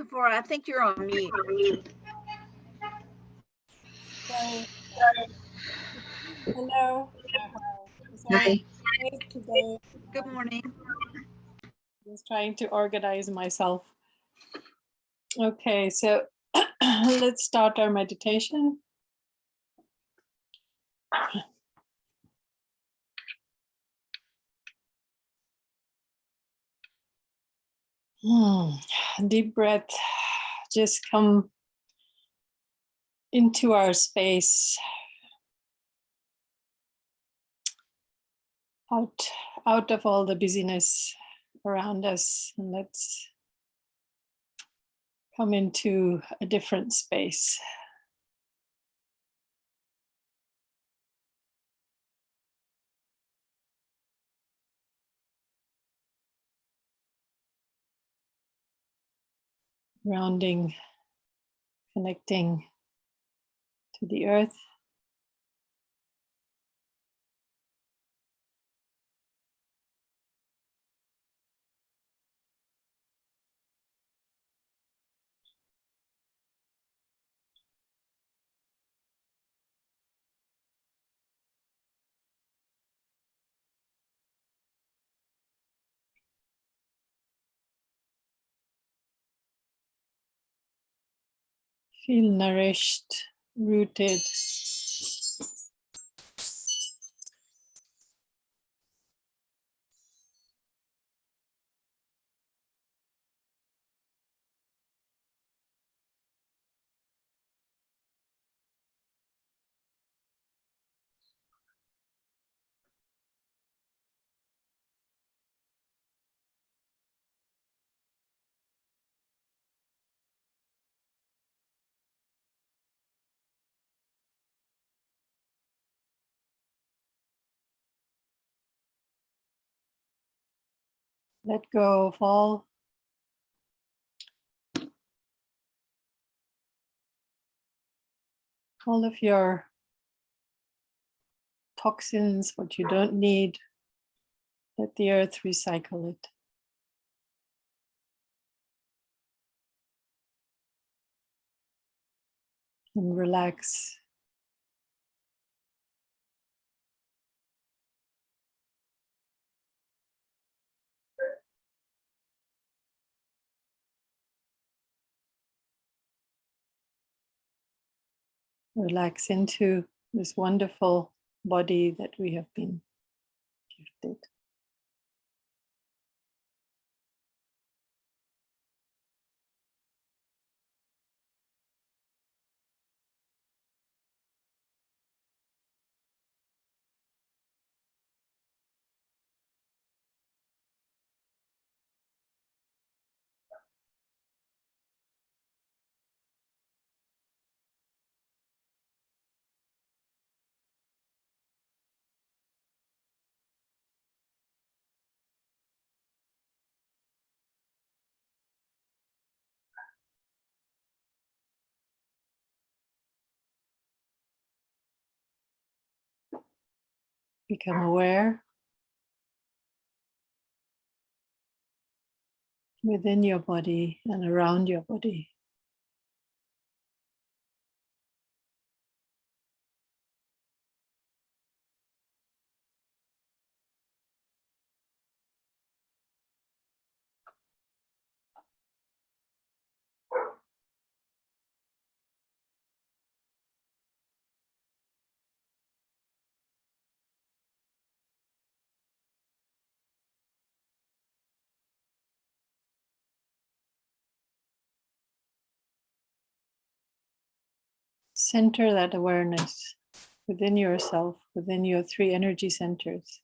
Sephora, I think you're on mute. So, hello. Hi. Today, Good morning. just trying to organize myself. Okay, so let's start our meditation. Deep breath. Just come into our space. Out of all the busyness around us, and let's come into a different space. Grounding, connecting to the earth. Feel nourished, rooted. Let go of all of your toxins, what you don't need. Let the earth recycle it. And relax. Relax into this wonderful body that we have been gifted. Become aware within your body and around your body. Center that awareness within yourself, within your 3 energy centers.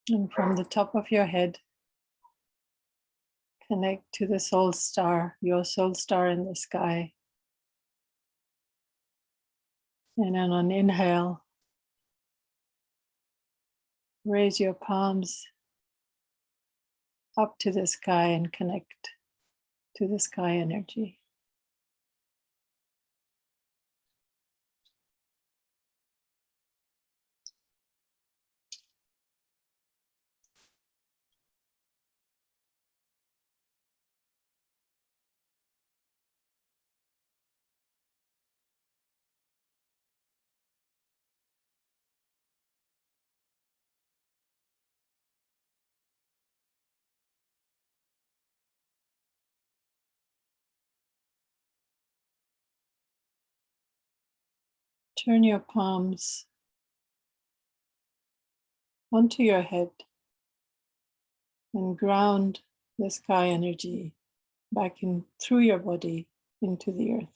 And from the top of your head, connect to the soul star, your soul star in the sky. And then on inhale, raise your palms up to the sky and connect to the sky energy. Turn your palms onto your head and ground the sky energy back in through your body into the earth.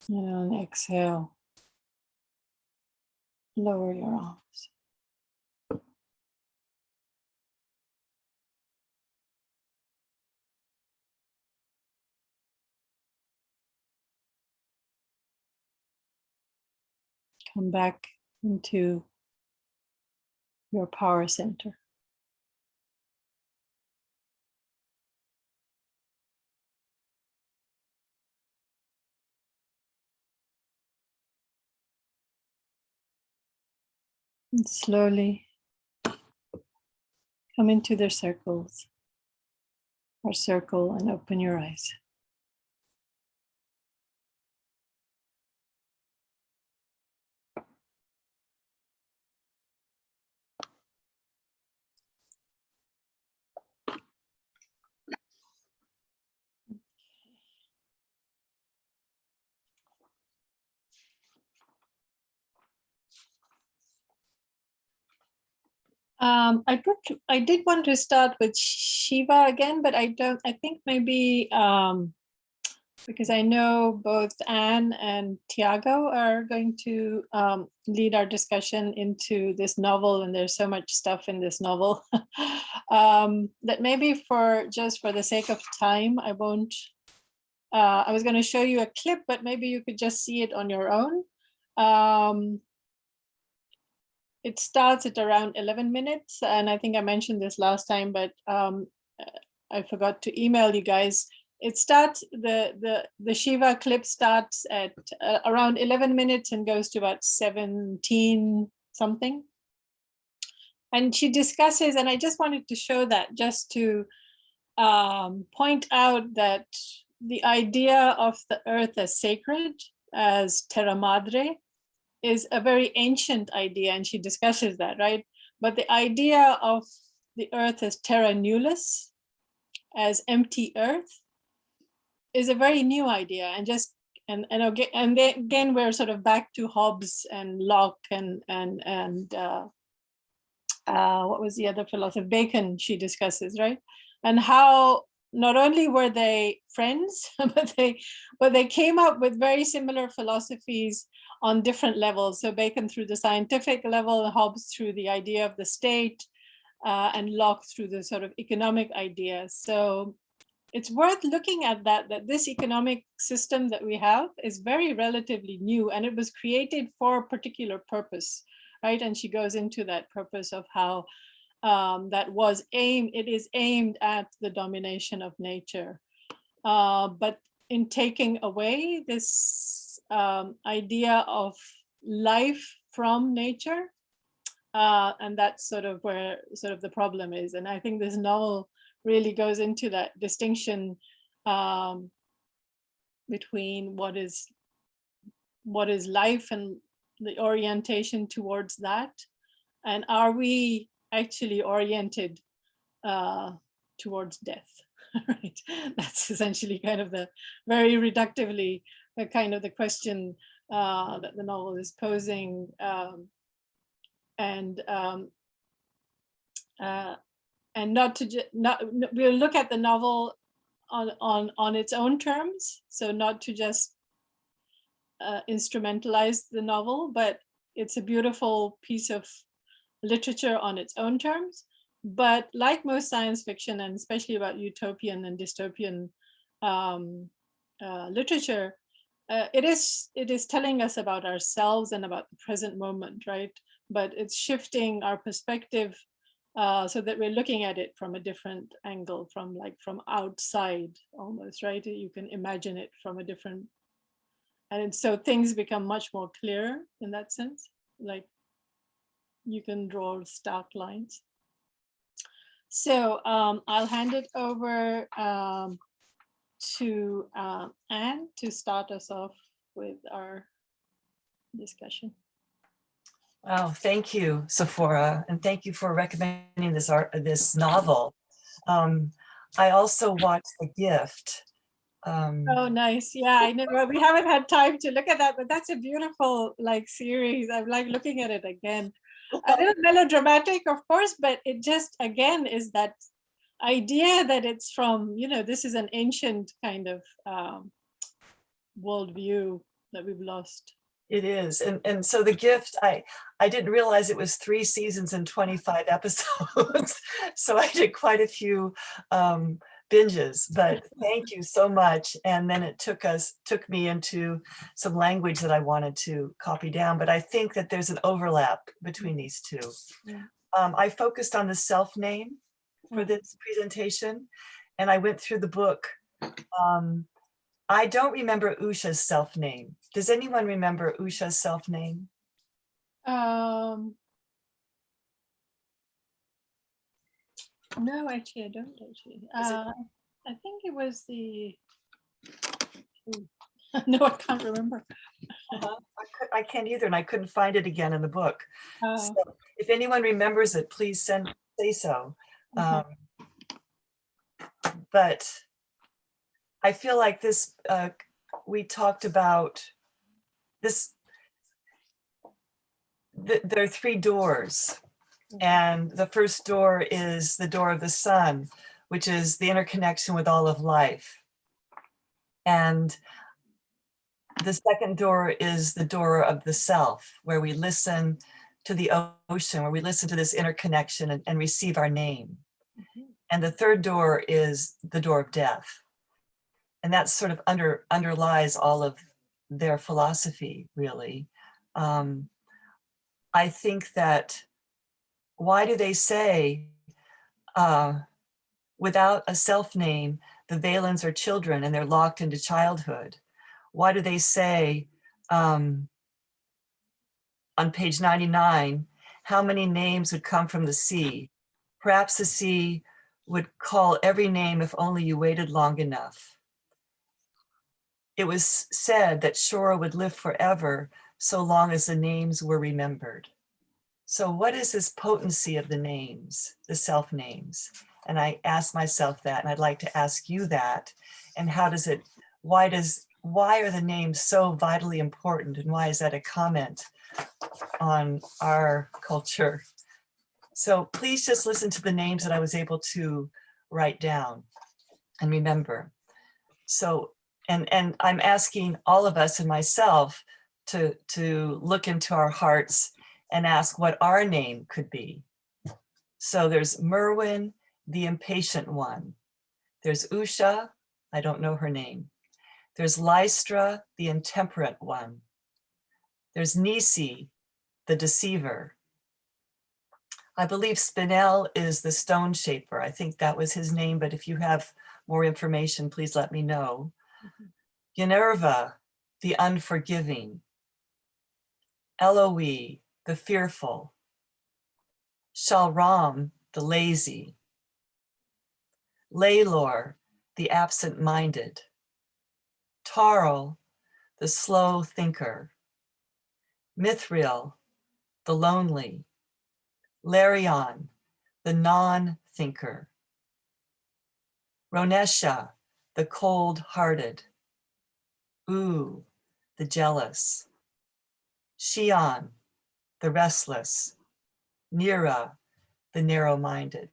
And on exhale, lower your arms. Come back into your power center. And slowly come into the circles or circle and open your eyes. I did want to start with Shiva again, but I think maybe because I know both Anne and Tiago are going to lead our discussion into this novel, and there's so much stuff in this novel that maybe for the sake of time, I won't. I was going to show you a clip, but maybe you could just see it on your own. It starts at around 11 minutes, and I think I mentioned this last time, but I forgot to email you guys. It starts, the Shiva clip starts at around 11 minutes and goes to about 17 something. And she discusses, and I just wanted to show that just to point out that the idea of the earth as sacred, as Terra Madre, is a very ancient idea, and she discusses that, right? But the idea of the earth as terra nullius, as empty earth, is a very new idea. And just and again we're sort of back to Hobbes and Locke and what was the other philosopher, Bacon, she discusses, right? And how not only were they friends, but they came up with very similar philosophies on different levels. So Bacon through the scientific level, Hobbes through the idea of the state, and Locke through the sort of economic idea. So it's worth looking at that this economic system that we have is very relatively new, and it was created for a particular purpose, right? And she goes into that purpose of how it is aimed at the domination of nature. But in taking away this idea of life from nature, and that's sort of where the problem is. And I think this novel really goes into that distinction between what is life and the orientation towards that, and are we actually oriented towards death, right? That's essentially kind of the very reductively the kind of the question that the novel is posing, and we'll look at the novel on its own terms, so not to just instrumentalize the novel, but it's a beautiful piece of literature on its own terms. But like most science fiction, and especially about utopian and dystopian literature, it is telling us about ourselves and about the present moment, right? But it's shifting our perspective so that we're looking at it from a different angle, from outside almost, right? You can imagine it from a different, and so things become much more clear in that sense. Like you can draw stark lines. So I'll hand it over to Anne to start us off with our discussion. Wow, thank you, Sephora, and thank you for recommending this novel. I also watched The Gift. Oh, nice. Yeah, I know we haven't had time to look at that, but that's a beautiful series. I'm looking at it again. A little melodramatic, of course, but it just again is that idea that it's from, this is an ancient kind of worldview that we've lost. It is, and so The Gift, I didn't realize it was 3 seasons and 25 episodes, so I did quite a few binges. But thank you so much. And then it took me into some language that I wanted to copy down. But I think that there's an overlap between these two. Yeah. I focused on the self name for this presentation, and I went through the book. I don't remember Usha's self-name. Does anyone remember Usha's self-name? No, actually, I don't actually. I think it was the, no, I can't remember. I can't either, and I couldn't find it again in the book. So if anyone remembers it, please say so. But I feel like this, we talked about this, there are 3 doors. And the first door is the door of the sun, which is the interconnection with all of life. And the second door is the door of the self, where we listen to the ocean, where we listen to this interconnection and receive our name. And the third door is the door of death. And that sort of underlies all of their philosophy, really. I think that, why do they say, without a self-name, the Valens are children and they're locked into childhood? Why do they say, on page 99, how many names would come from the sea? Perhaps the sea would call every name if only you waited long enough. It was said that Shora would live forever so long as the names were remembered. So what is this potency of the names, the self names? And I asked myself that, and I'd like to ask you that. And how does it, why are the names so vitally important? And why is that a comment on our culture? So please just listen to the names that I was able to write down and remember. So, and I'm asking all of us and myself to look into our hearts and ask what our name could be. So there's Merwin, the impatient one. There's Usha, I don't know her name. There's Lystra, the intemperate one. There's Nisi, the deceiver. I believe Spinel is the stone shaper. I think that was his name, but if you have more information, please let me know. Minerva, the unforgiving. Eloe, the fearful. Shalram, the lazy. Laylor, the absent-minded. Tarl, the slow thinker. Mithril, the lonely. Larion, the non-thinker. Ronesha, the cold-hearted. U, the jealous. Shion, the restless. Nira, the narrow-minded.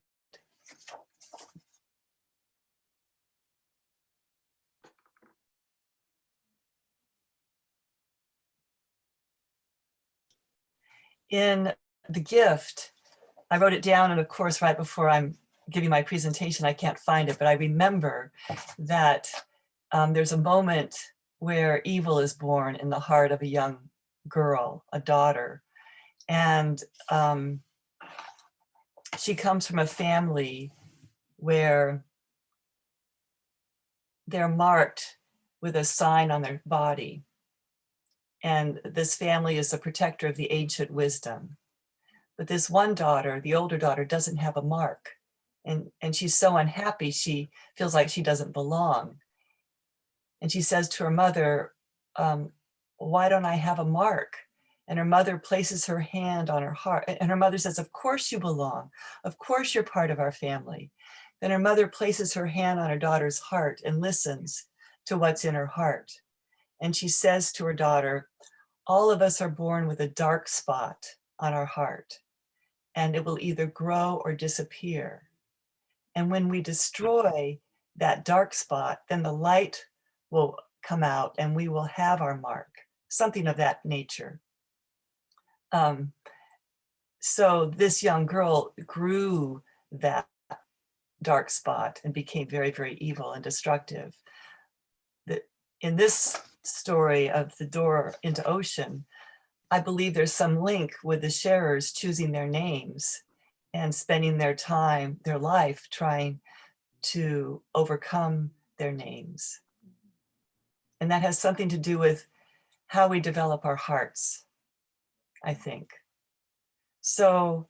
In The Gift, I wrote it down, and of course, right before I'm giving my presentation, I can't find it, but I remember that there's a moment where evil is born in the heart of a young girl, a daughter. And she comes from a family where they're marked with a sign on their body. And this family is the protector of the ancient wisdom. But this one daughter, the older daughter, doesn't have a mark. And she's so unhappy, she feels like she doesn't belong. And she says to her mother, why don't I have a mark? And her mother places her hand on her heart. And her mother says, of course you belong. Of course you're part of our family. Then her mother places her hand on her daughter's heart and listens to what's in her heart. And she says to her daughter, all of us are born with a dark spot on our heart, and it will either grow or disappear. And when we destroy that dark spot, then the light will come out and we will have our mark, something of that nature. So this young girl grew that dark spot and became very, very evil and destructive. In this story of the door into ocean, I believe there's some link with the sharers choosing their names and spending their time, their life, trying to overcome their names. And that has something to do with how we develop our hearts, I think. So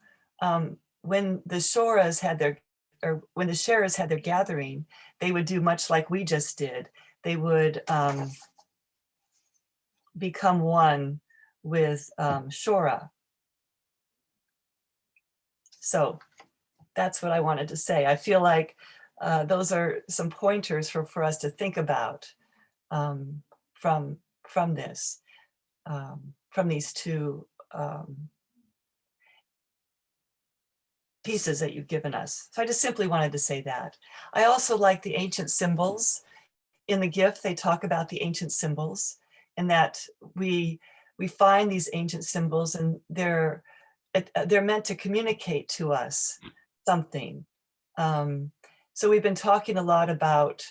when the Shoras had their, or when the sharers had their gathering, they would do much like we just did. They would become one with Shora. So that's what I wanted to say. I feel like those are some pointers for us to think about from this, from these two pieces that you've given us. So I just simply wanted to say that. I also like the ancient symbols. In the gift, they talk about the ancient symbols, and that we find these ancient symbols, and they're meant to communicate to us something. So we've been talking a lot about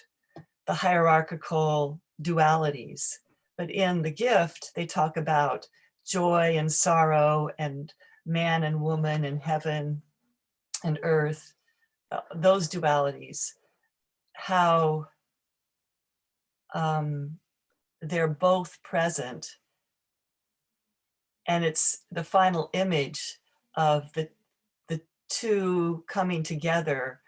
the hierarchical dualities, but in the gift, they talk about joy and sorrow and man and woman and heaven and earth, those dualities, how they're both present. And it's the final image of the two coming together,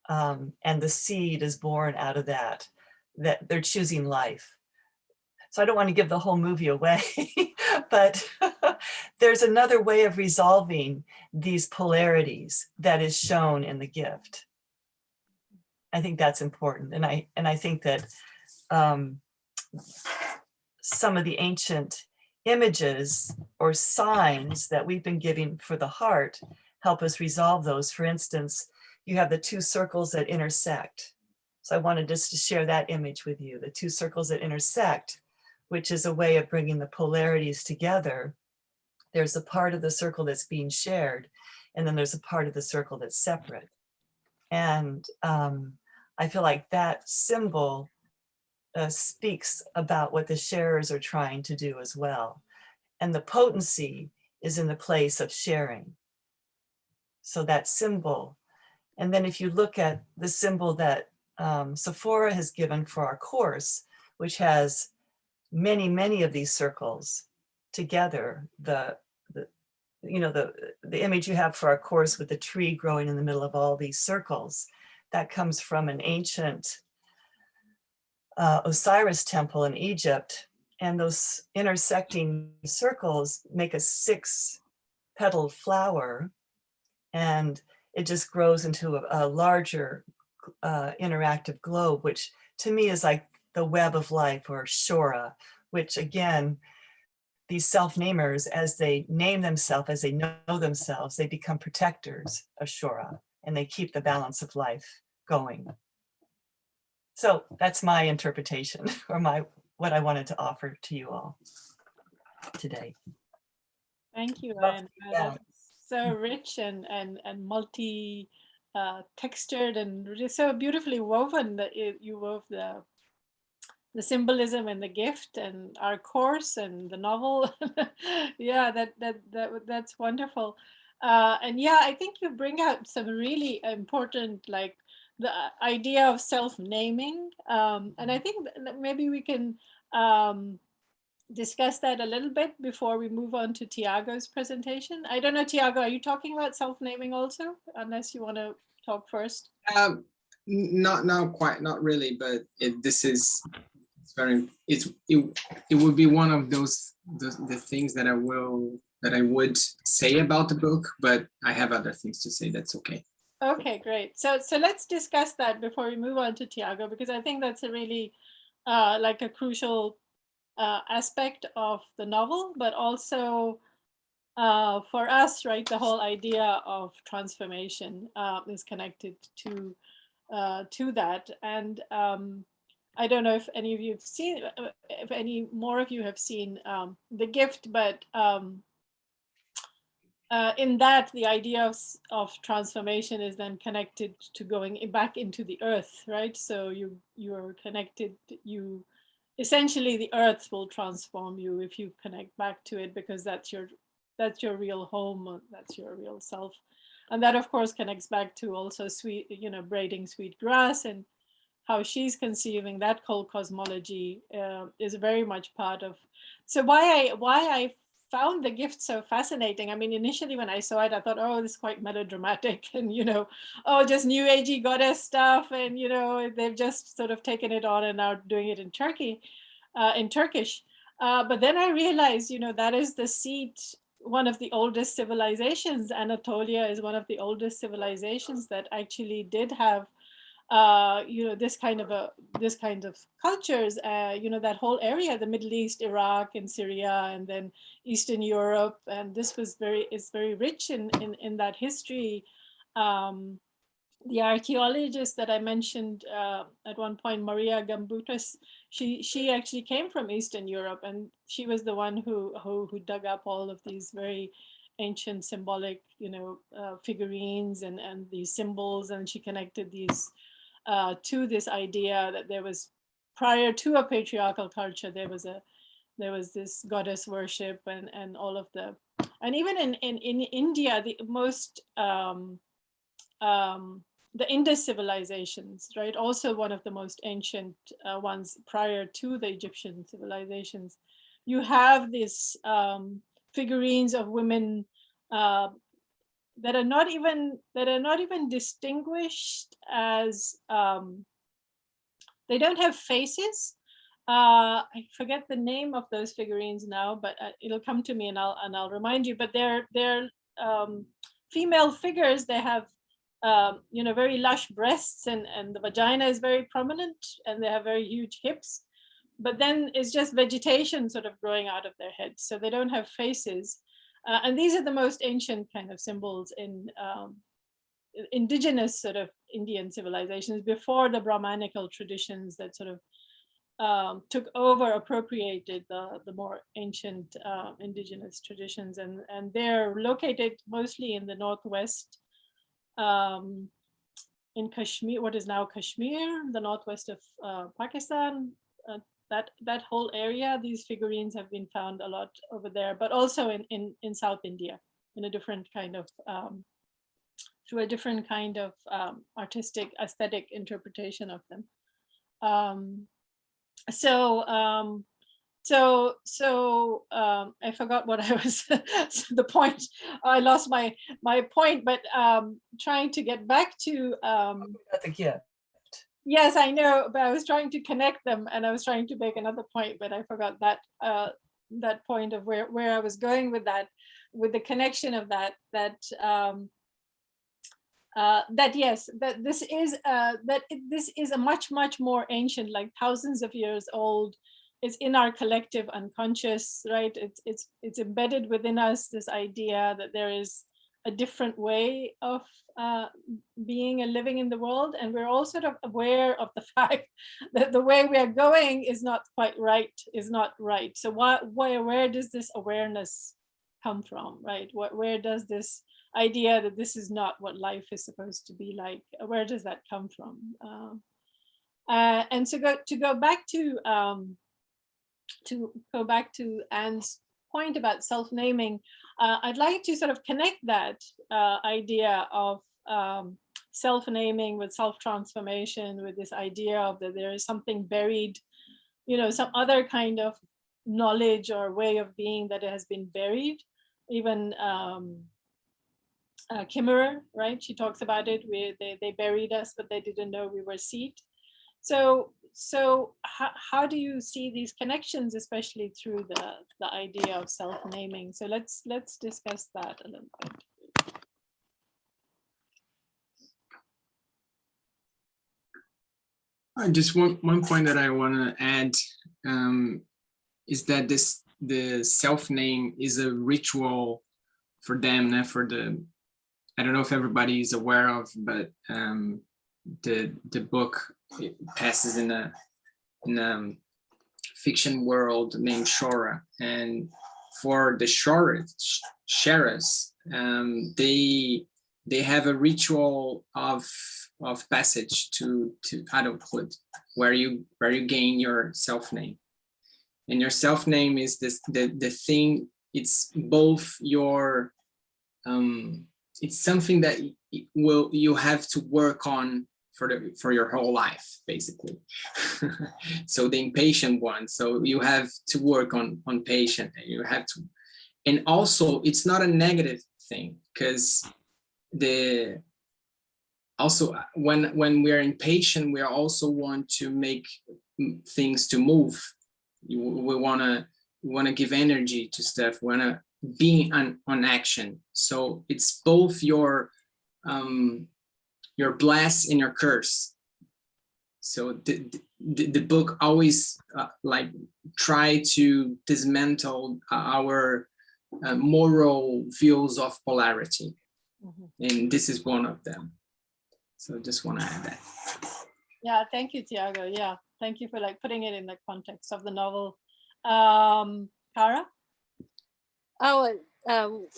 and the seed is born out of that they're choosing life. So I don't want to give the whole movie away, but there's another way of resolving these polarities that is shown in the gift. I think that's important. And I think that some of the ancient images or signs that we've been giving for the heart help us resolve those. For instance, you have the two circles that intersect. So I wanted just to share that image with you, the two circles that intersect, which is a way of bringing the polarities together. There's a part of the circle that's being shared, and then there's a part of the circle that's separate. And I feel like that symbol speaks about what the sharers are trying to do as well. And the potency is in the place of sharing. So that symbol. And then if you look at the symbol that Sephora has given for our course, which has many, many of these circles together, the image you have for our course with the tree growing in the middle of all these circles, that comes from an ancient Osiris temple in Egypt. And those intersecting circles make a 6-petaled flower, and it just grows into a larger interactive globe, which to me is like the web of life, or Shora, which again, these self-namers, as they name themselves, as they know themselves, they become protectors of Shora, and they keep the balance of life going. So that's my interpretation, or what I wanted to offer to you all today. Thank you, Love Anne. feedback. That's so rich and multi textured, and really so beautifully woven that you wove the symbolism and the gift and our course and the novel. Yeah, that's wonderful. And yeah, I think you bring out some really important, like the idea of self-naming. And I think that maybe we can discuss that a little bit before we move on to Tiago's presentation. I don't know, Tiago, are you talking about self-naming also? Unless you want to talk first. Not quite, not really, but this is it would be one of the things that I would say about the book, but I have other things to say. That's okay. Okay, great. So let's discuss that before we move on to Tiago, because I think that's a really like a crucial aspect of the novel, but also for us, right, the whole idea of transformation is connected to that. And I don't know if any of you have seen, if any more of you have seen The Gift, but in that, the idea of transformation is then connected to going back into the earth, right? So you're connected, essentially the earth will transform you if you connect back to it, because that's your real home, that's your real self. And that of course connects back to also braiding sweet grass, and how she's conceiving that whole cosmology is very much part of. So why I found The Gift so fascinating. I mean, initially when I saw it, I thought, oh, this is quite melodramatic, and oh, just new agey goddess stuff, and they've just sort of taken it on and now doing it in Turkish. But then I realized, that is the seat, one of the oldest civilizations. Anatolia is one of the oldest civilizations that actually did have this kind of cultures, that whole area, the Middle East, Iraq and Syria, and then Eastern Europe, and this was very rich in that history. The archaeologist that I mentioned at one point, Maria Gambutas, she actually came from Eastern Europe, and she was the one who dug up all of these very ancient symbolic, figurines and these symbols, and she connected these to this idea that there was, prior to a patriarchal culture, there was this goddess worship and all of the, and even in India, the most the Indus civilizations, right? Also one of the most ancient ones prior to the Egyptian civilizations. You have these figurines of women that are not even distinguished as, they don't have faces. I forget the name of those figurines now, but it'll come to me and I'll remind you. But they're female figures. They have very lush breasts, and the vagina is very prominent, and they have very huge hips. But then it's just vegetation sort of growing out of their heads, so they don't have faces. And these are the most ancient kind of symbols in indigenous sort of Indian civilizations, before the Brahmanical traditions that sort of took over, appropriated the more ancient indigenous traditions. And they're located mostly in the northwest, in Kashmir, what is now Kashmir, the northwest of Pakistan. That whole area, these figurines have been found a lot over there, but also in South India, in a different kind of, through a different kind of artistic aesthetic interpretation of them. I forgot what I was, the point, I lost my point, but trying to get back to. The gift. Yes, I know, but I was trying to connect them, and I was trying to make another point, but I forgot that point of where I was going with that, with the connection of that yes, that this is a much more ancient, like thousands of years old. It's in our collective unconscious, right? It's embedded within us, this idea that there is a different way of being and living in the world, and we're all sort of aware of the fact that the way we are going is not quite right, So where does this awareness come from, right? Where does this idea that this is not what life is supposed to be like, where does that come from? And so to go back to Anne's point about self-naming, I'd like to sort of connect that idea of self-naming with self-transformation, with this idea of that there is something buried, you know, some other kind of knowledge or way of being that has been buried. Even Kimmerer, right? She talks about it. They buried us, but they didn't know we were seed. So how do you see these connections, especially through the idea of self-naming? So let's discuss that a little bit. Just one point that I want to add is that the self-name is a ritual for them, for the, I don't know if everybody is aware of, but the book passes in a fiction world named Shora, and for the Sharas, they have a ritual of passage to adulthood, where you gain your self-name, and your self-name is the thing. It's both your it's something that you have to work on for your whole life, basically. So the impatient one, so you have to work on patient, and you have to, and also it's not a negative thing, because also when we are impatient, we also want to make things to move. We want to give energy to stuff. We want to be on action. So it's both your bless and your curse. So the book always like try to dismantle our moral views of polarity, and this is one of them. So just want to add that. Yeah, thank you, Tiago. Yeah, thank you for like putting it in the context of the novel. Cara? Oh,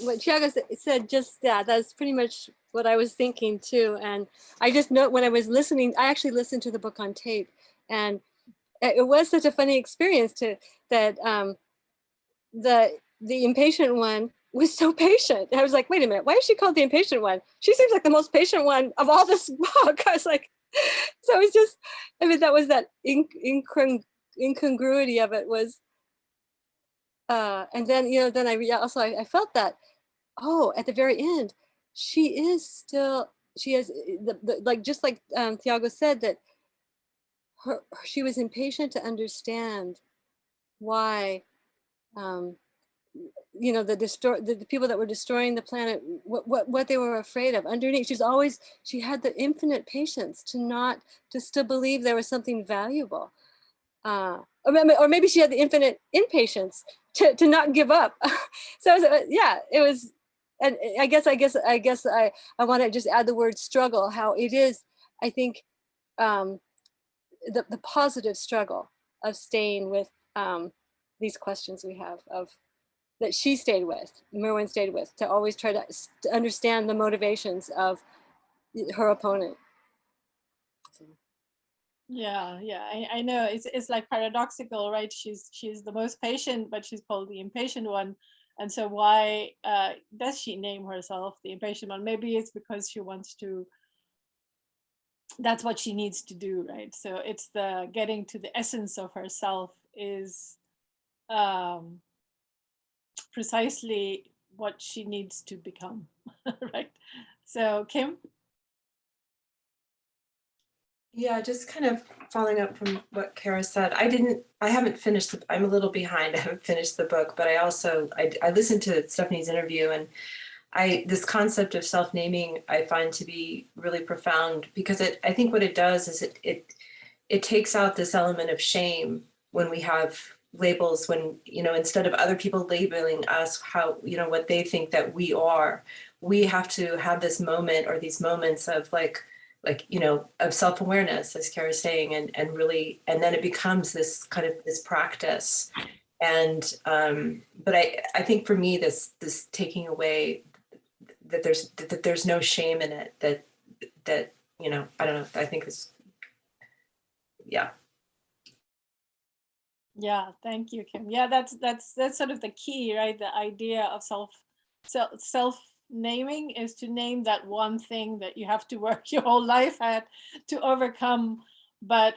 what Tiago said just that's pretty much what I was thinking too. And I just know when I was listening, I actually listened to the book on tape, and it was such a funny experience that the impatient one was so patient. And I was like, wait a minute, why is she called the impatient one? She seems like the most patient one of all this book. I was like, so it's just, I mean, that was that incongruity of it was, and then, you know, then I felt that, oh, at the very end, she is still, she has like, just like Tiago said, that she was impatient to understand why, you know, the people that were destroying the planet, what they were afraid of underneath. She had the infinite patience to still believe there was something valuable. Or maybe she had the infinite impatience to not give up. So yeah, it was, and I guess I want to just add the word struggle, how it is, I think, the positive struggle of staying with these questions we have, of that she stayed with, Merwin stayed with, to always try to understand the motivations of her opponent. Yeah, I know it's like paradoxical, right? She's the most patient, but she's called the impatient one. And so why does she name herself the impatient one? Maybe it's because she wants to, that's what she needs to do, right? So it's the getting to the essence of herself is precisely what she needs to become, right? So Kim? Yeah, just kind of following up from what Kara said. I haven't finished, I'm a little behind. I haven't finished the book, but I listened to Stephanie's interview, and this concept of self-naming I find to be really profound, because I think what it does is it takes out this element of shame when we have labels, when, you know, instead of other people labeling us how, you know, what they think that we are, we have to have this moment, or these moments of like, you know, of self-awareness, as Kara's saying, and really, and then it becomes this kind of this practice. And, but I think for me, this taking away that there's no shame in it, that, you know, I don't know, I think yeah. Yeah, thank you, Kim. Yeah, that's sort of the key, right? The idea of self naming is to name that one thing that you have to work your whole life at to overcome, but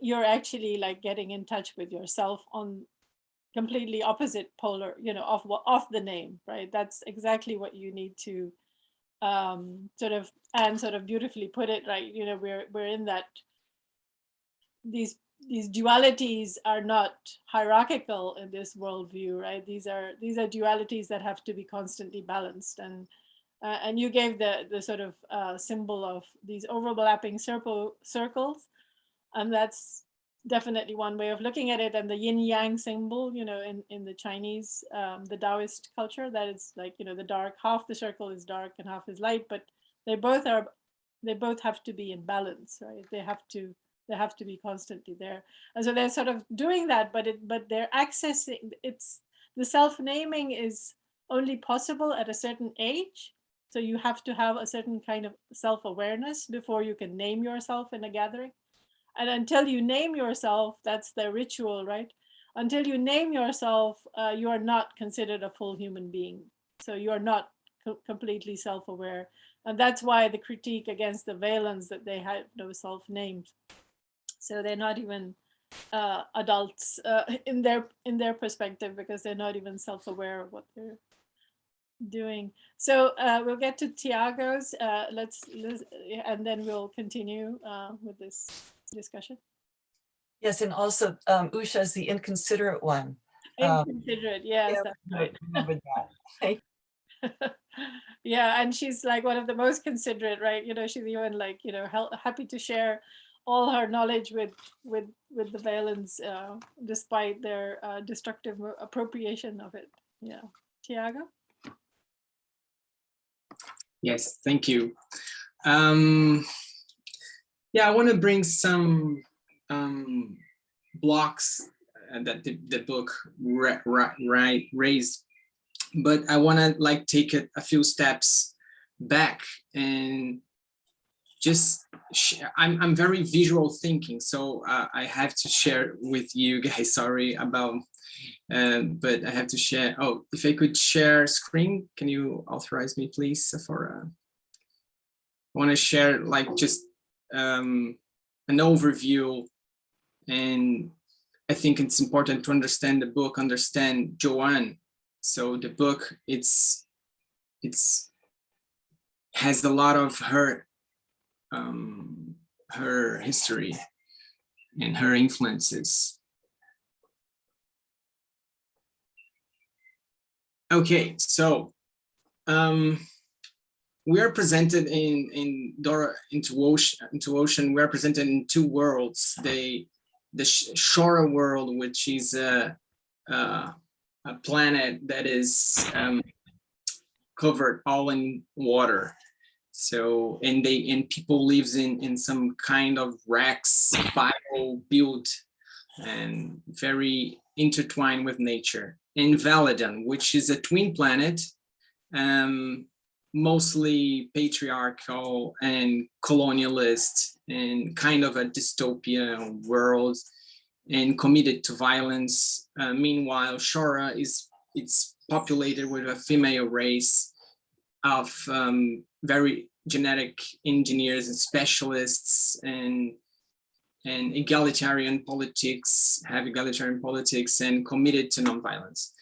you're actually like getting in touch with yourself on completely opposite polar, you know, of the name, right? That's exactly what you need to sort of beautififully put it, right? You know, we're in that these dualities are not hierarchical in this worldview, right? These are dualities that have to be constantly balanced. And you gave the sort of symbol of these overlapping circles, and that's definitely one way of looking at it. And the yin yang symbol, you know, in the Chinese, the Taoist culture, that it's like, you know, the dark, half the circle is dark and half is light, but they both have to be in balance, right? They have to be constantly there. And so they're sort of doing that, but they're accessing, the self-naming is only possible at a certain age. So you have to have a certain kind of self-awareness before you can name yourself in a gathering. And until you name yourself, that's the ritual, right? Until you name yourself, you are not considered a full human being. So you are not completely self-aware. And that's why the critique against the Valens, that they had no self-names. So they're not even adults in their perspective, because they're not even self-aware of what they're doing. So we'll get to Tiago's. Let's and then we'll continue with this discussion. Yes, and also Usha is the inconsiderate one. Inconsiderate, yes. Yeah, I remember that. Yeah, and she's like one of the most considerate, right? You know, she's even like, you know, happy to share all her knowledge with the Valens, despite their destructive appropriation of it. Yeah, Tiago. Yes, thank you. Yeah, I want to bring some blocks that the book raised, but I want to like take it a few steps back and just I'm very visual thinking, so I have to share with you guys. Sorry about, but I have to share. Oh, if I could share screen, can you authorize me, please? For I want to share like just an overview, and I think it's important to understand the book, understand Joanne. So the book, it's has a lot of her history and her influences. Okay, so we are presented in Dora into Ocean. We are presented in two worlds: the Shora world, which is a planet that is covered all in water. So and people lives in some kind of wrecks, bio built and very intertwined with nature. In Valadan, which is a twin planet, mostly patriarchal and colonialist and kind of a dystopia world and committed to violence. Meanwhile, Shora it's populated with a female race of very genetic engineers and specialists and egalitarian politics, have egalitarian politics and committed to nonviolence.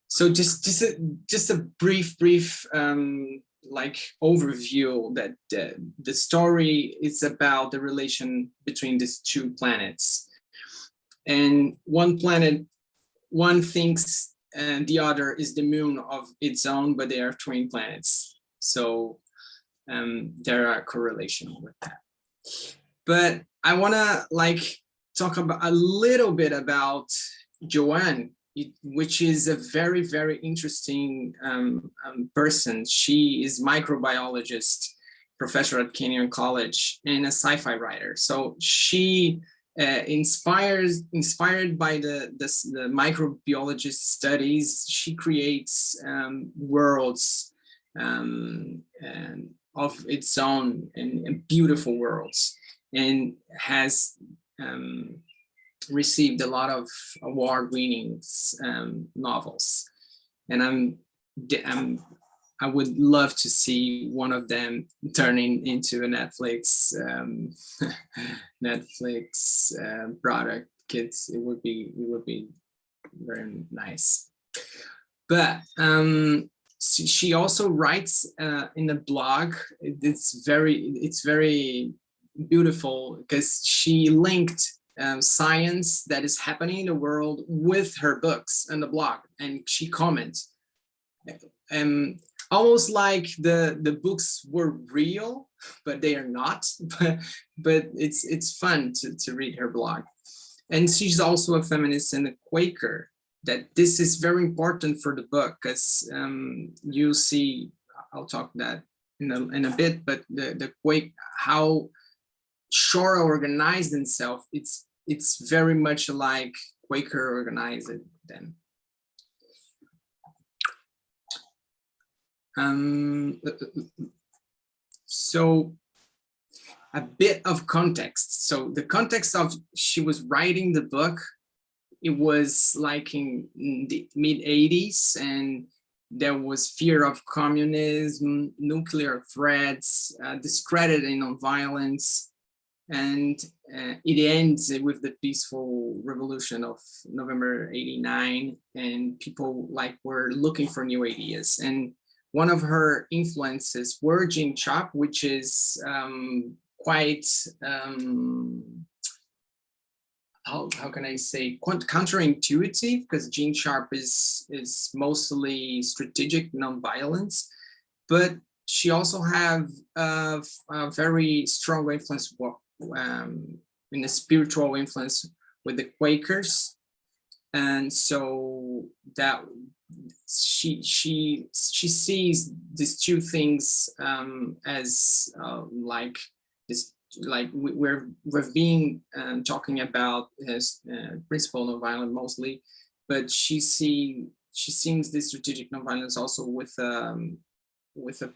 So just a brief like overview that the story is about the relation between these two planets. And one planet, one thinks and the other is the moon of its own, but they are twin planets. So there are correlation with that. But I want to like talk about a little bit about Joanne, which is a very, very interesting person. She is microbiologist, professor at Kenyon College, and a sci-fi writer. So she inspired by the microbiologist studies, she creates worlds and of its own and beautiful worlds, and has received a lot of award-winning novels, and I would love to see one of them turning into a Netflix Netflix product. Kids, it would be very nice. But she also writes in the blog. It's very beautiful because she linked science that is happening in the world with her books and the blog, and she comments. Almost like the books were real, but they are not. But it's fun to read her blog. And she's also a feminist and a Quaker. That this is very important for the book, because you see, I'll talk that in a bit. But the Quake, how Shora organized themselves, it's very much like Quaker organized them. So a bit of context. So the context of she was writing the book, it was like in the mid-80s, and there was fear of communism, nuclear threats, discrediting on violence, and it ends with the peaceful revolution of November '89, and people were looking for new ideas. And one of her influences were Jean Chop, which is quite how can I say, counterintuitive, because Jean Chop is mostly strategic nonviolence, but she also have a very strong influence in a spiritual influence with the Quakers, and so that she sees these two things as like this. Like we've been talking about as principle nonviolence mostly, but she sees this strategic nonviolence also with a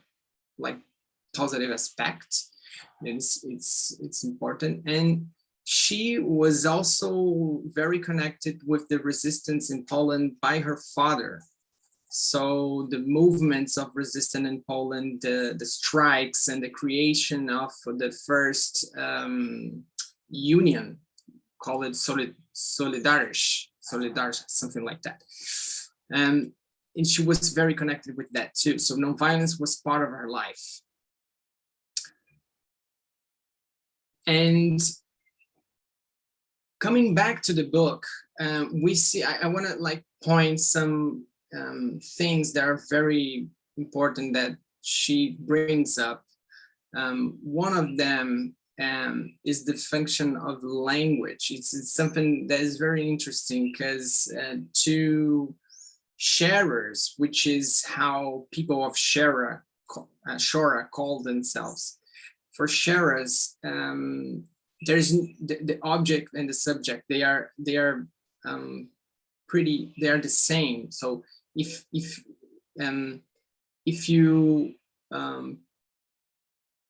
like positive aspect. It's important, and she was also very connected with the resistance in Poland by her father. So the movements of resistance in Poland, the strikes, and the creation of the first union, call it Solidarność, something like that. And she was very connected with that too. So nonviolence was part of her life. And coming back to the book, we see, I want to point some things that are very important that she brings up. One of them is the function of language. It's something that is very interesting, because to sharers, which is how people of Shora call themselves. For sharers, there's the object and the subject. They are the same. So if you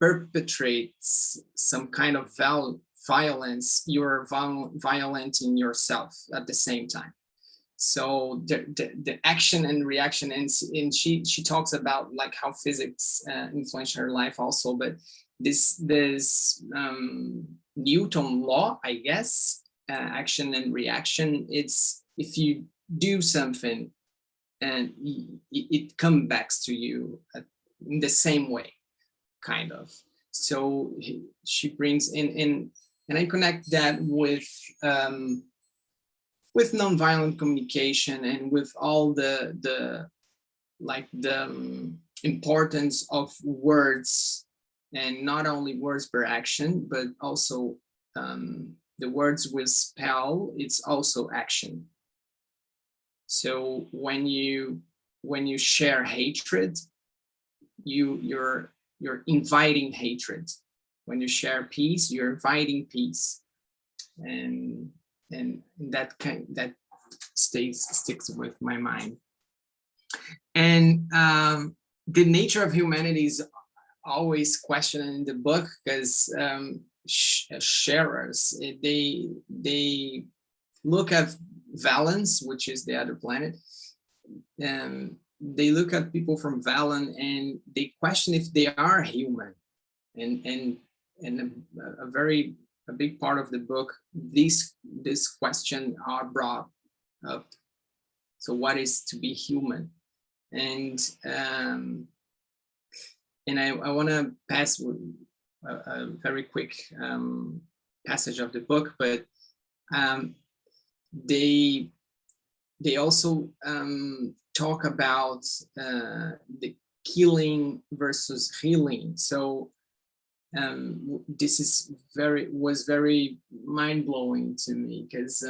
perpetrate some kind of violence, you're violent in yourself at the same time. So the action and reaction, and she talks about how physics influenced her life also, but this Newton law, I guess, action and reaction, it's if you do something and it comes back to you in the same way, kind of. So she brings in, and I connect that with nonviolent communication, and with all the importance of words, and not only words per action, but also the words will spell, it's also action. So when you share hatred, you're inviting hatred. When you share peace, you're inviting peace, and that sticks with my mind. And the nature of humanity is always questioned in the book, because sharers. They look at Valence, which is the other planet, and they look at people from Valen and they question if they are human. And a big part of the book, this question are brought up. So what is to be human? And I want to pass a very quick passage of the book, but they also talk about the killing versus healing. So this is was very mind-blowing to me, because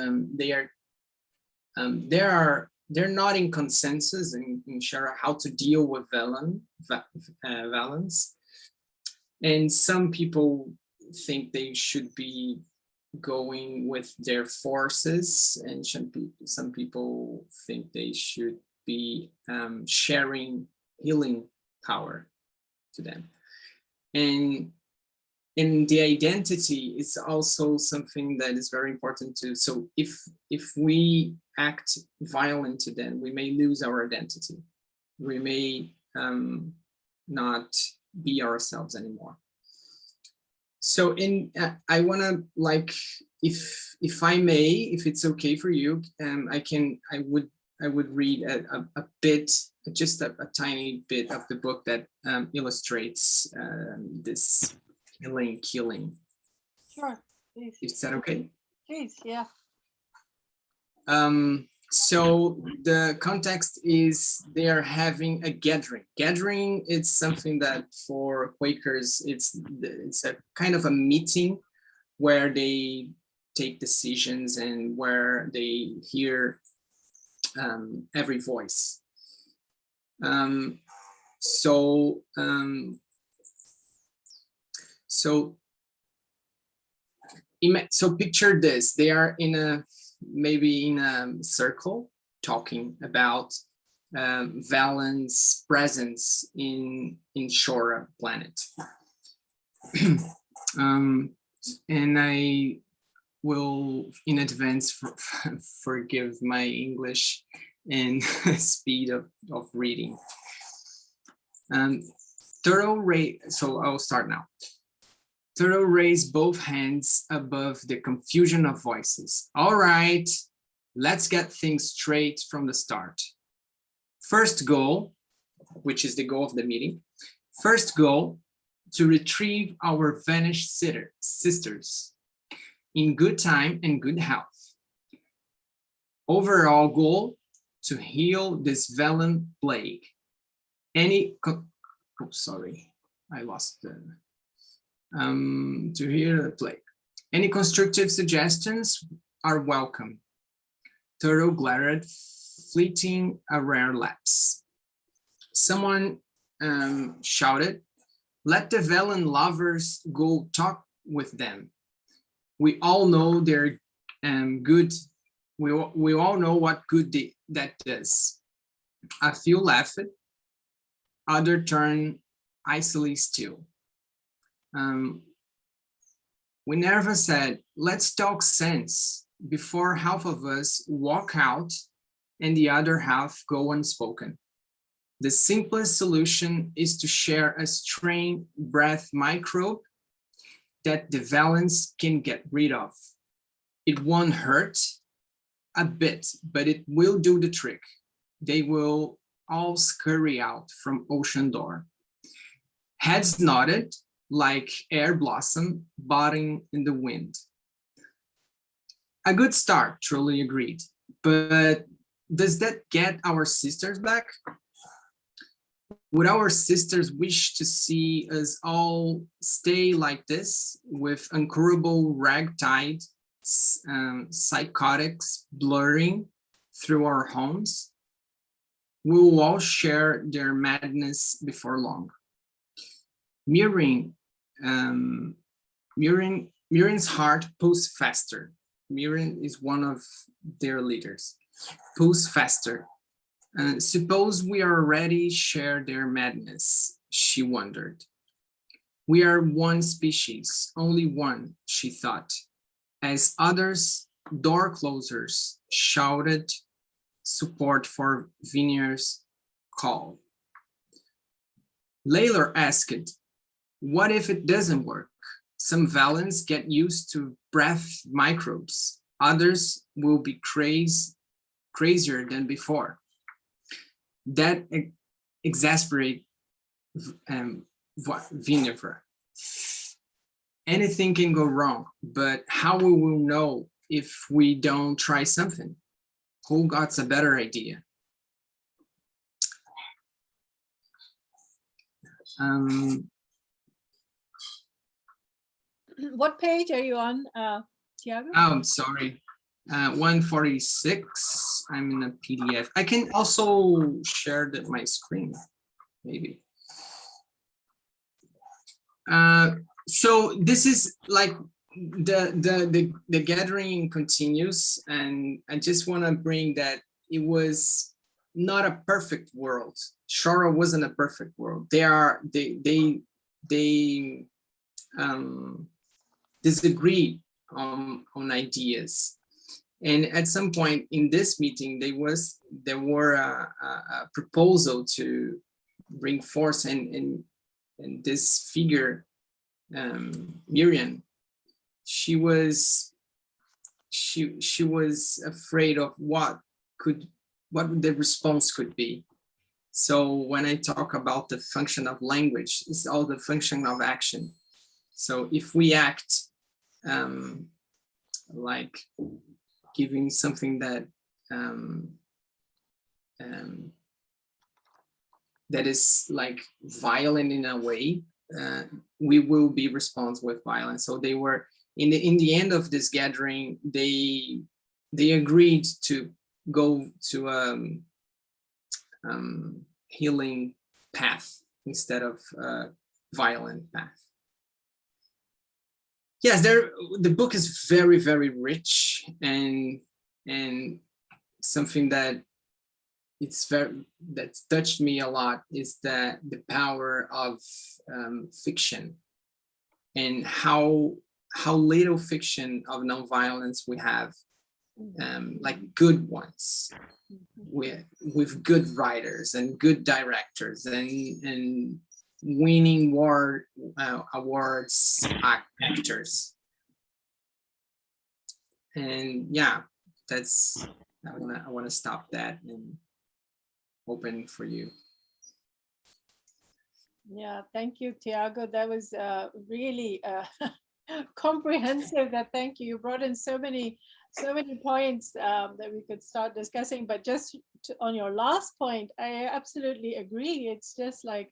they're not in consensus in sure how to deal with Valence. And some people think they should be going with their forces, and some people think they should be sharing healing power to them. And the identity is also something that is very important too. So if we act violent to them, we may lose our identity. We may not be ourselves anymore. So I want to, like, if I may, if it's okay for you, I would read a bit, just a tiny bit of the book that illustrates this killing. Sure, please. Is that okay? Please, yeah. So the context is they are having a gathering. Gathering is something that for Quakers, it's a kind of a meeting where they take decisions and where they hear every voice. So picture this: they are maybe in a circle talking about Valen's presence in Shora planet. And I will in advance forgive my English and speed of reading. So I'll start now. Turo raised both hands above the confusion of voices. All right, let's get things straight from the start. First goal, which is the goal of the meeting. First goal, to retrieve our vanished sisters in good time and good health. Overall goal, to heal this Valen plague. To heal the plague. Any constructive suggestions are welcome. Turo glared, fleeting a rare lapse. Someone shouted, let the Valen lovers go talk with them. We all know they're good. We all know what good that does. A few laughed, other turned icily still. Minerva said, let's talk sense before half of us walk out and the other half go unspoken. The simplest solution is to share a strain breath microbe that the Valens can get rid of. It won't hurt a bit, but it will do the trick. They will all scurry out from Ocean Door. Heads nodded like air blossom bobbing in the wind. A good start, Truly agreed, but does that get our sisters back? Would our sisters wish to see us all stay like this, with incurable ragtide psychotics blurring through our homes? We will all share their madness before long. Mirin's heart pulls faster. Mirin is one of their leaders. Pulls faster. Suppose we already share their madness, she wondered. We are one species, only one, she thought, as others, door closers, shouted support for Vinier's call. Layler asked, what if it doesn't work? Some valens get used to breath microbes. Others will be crazier than before. That exasperated Viniver. Anything can go wrong, but how will we know if we don't try something? Who got a better idea? What page are you on, Tiago? I'm sorry, 146. I'm in a PDF. I can also share my screen, maybe. So this is like the gathering continues, and I just want to bring that it was not a perfect world. Shora wasn't a perfect world. They disagree on ideas, and at some point in this meeting there were a proposal to bring force and this figure, Miriam, she was afraid of what the response could be. So when I talk about the function of language, it's all the function of action. So if we act like giving something that that is like violent in a way, we will be responsible with violence. So they were in the end of this gathering, they agreed to go to healing path instead of violent path. Yes, the book is very, very rich, and something that that's touched me a lot is that the power of fiction, and how little fiction of nonviolence we have, like good ones, with good writers and good directors and winning awards actors. And yeah, that's I want to stop that and open for you. Yeah, thank you, Tiago. That was really comprehensive. Thank you. You brought in so many points that we could start discussing. But just on your last point, I absolutely agree. It's just like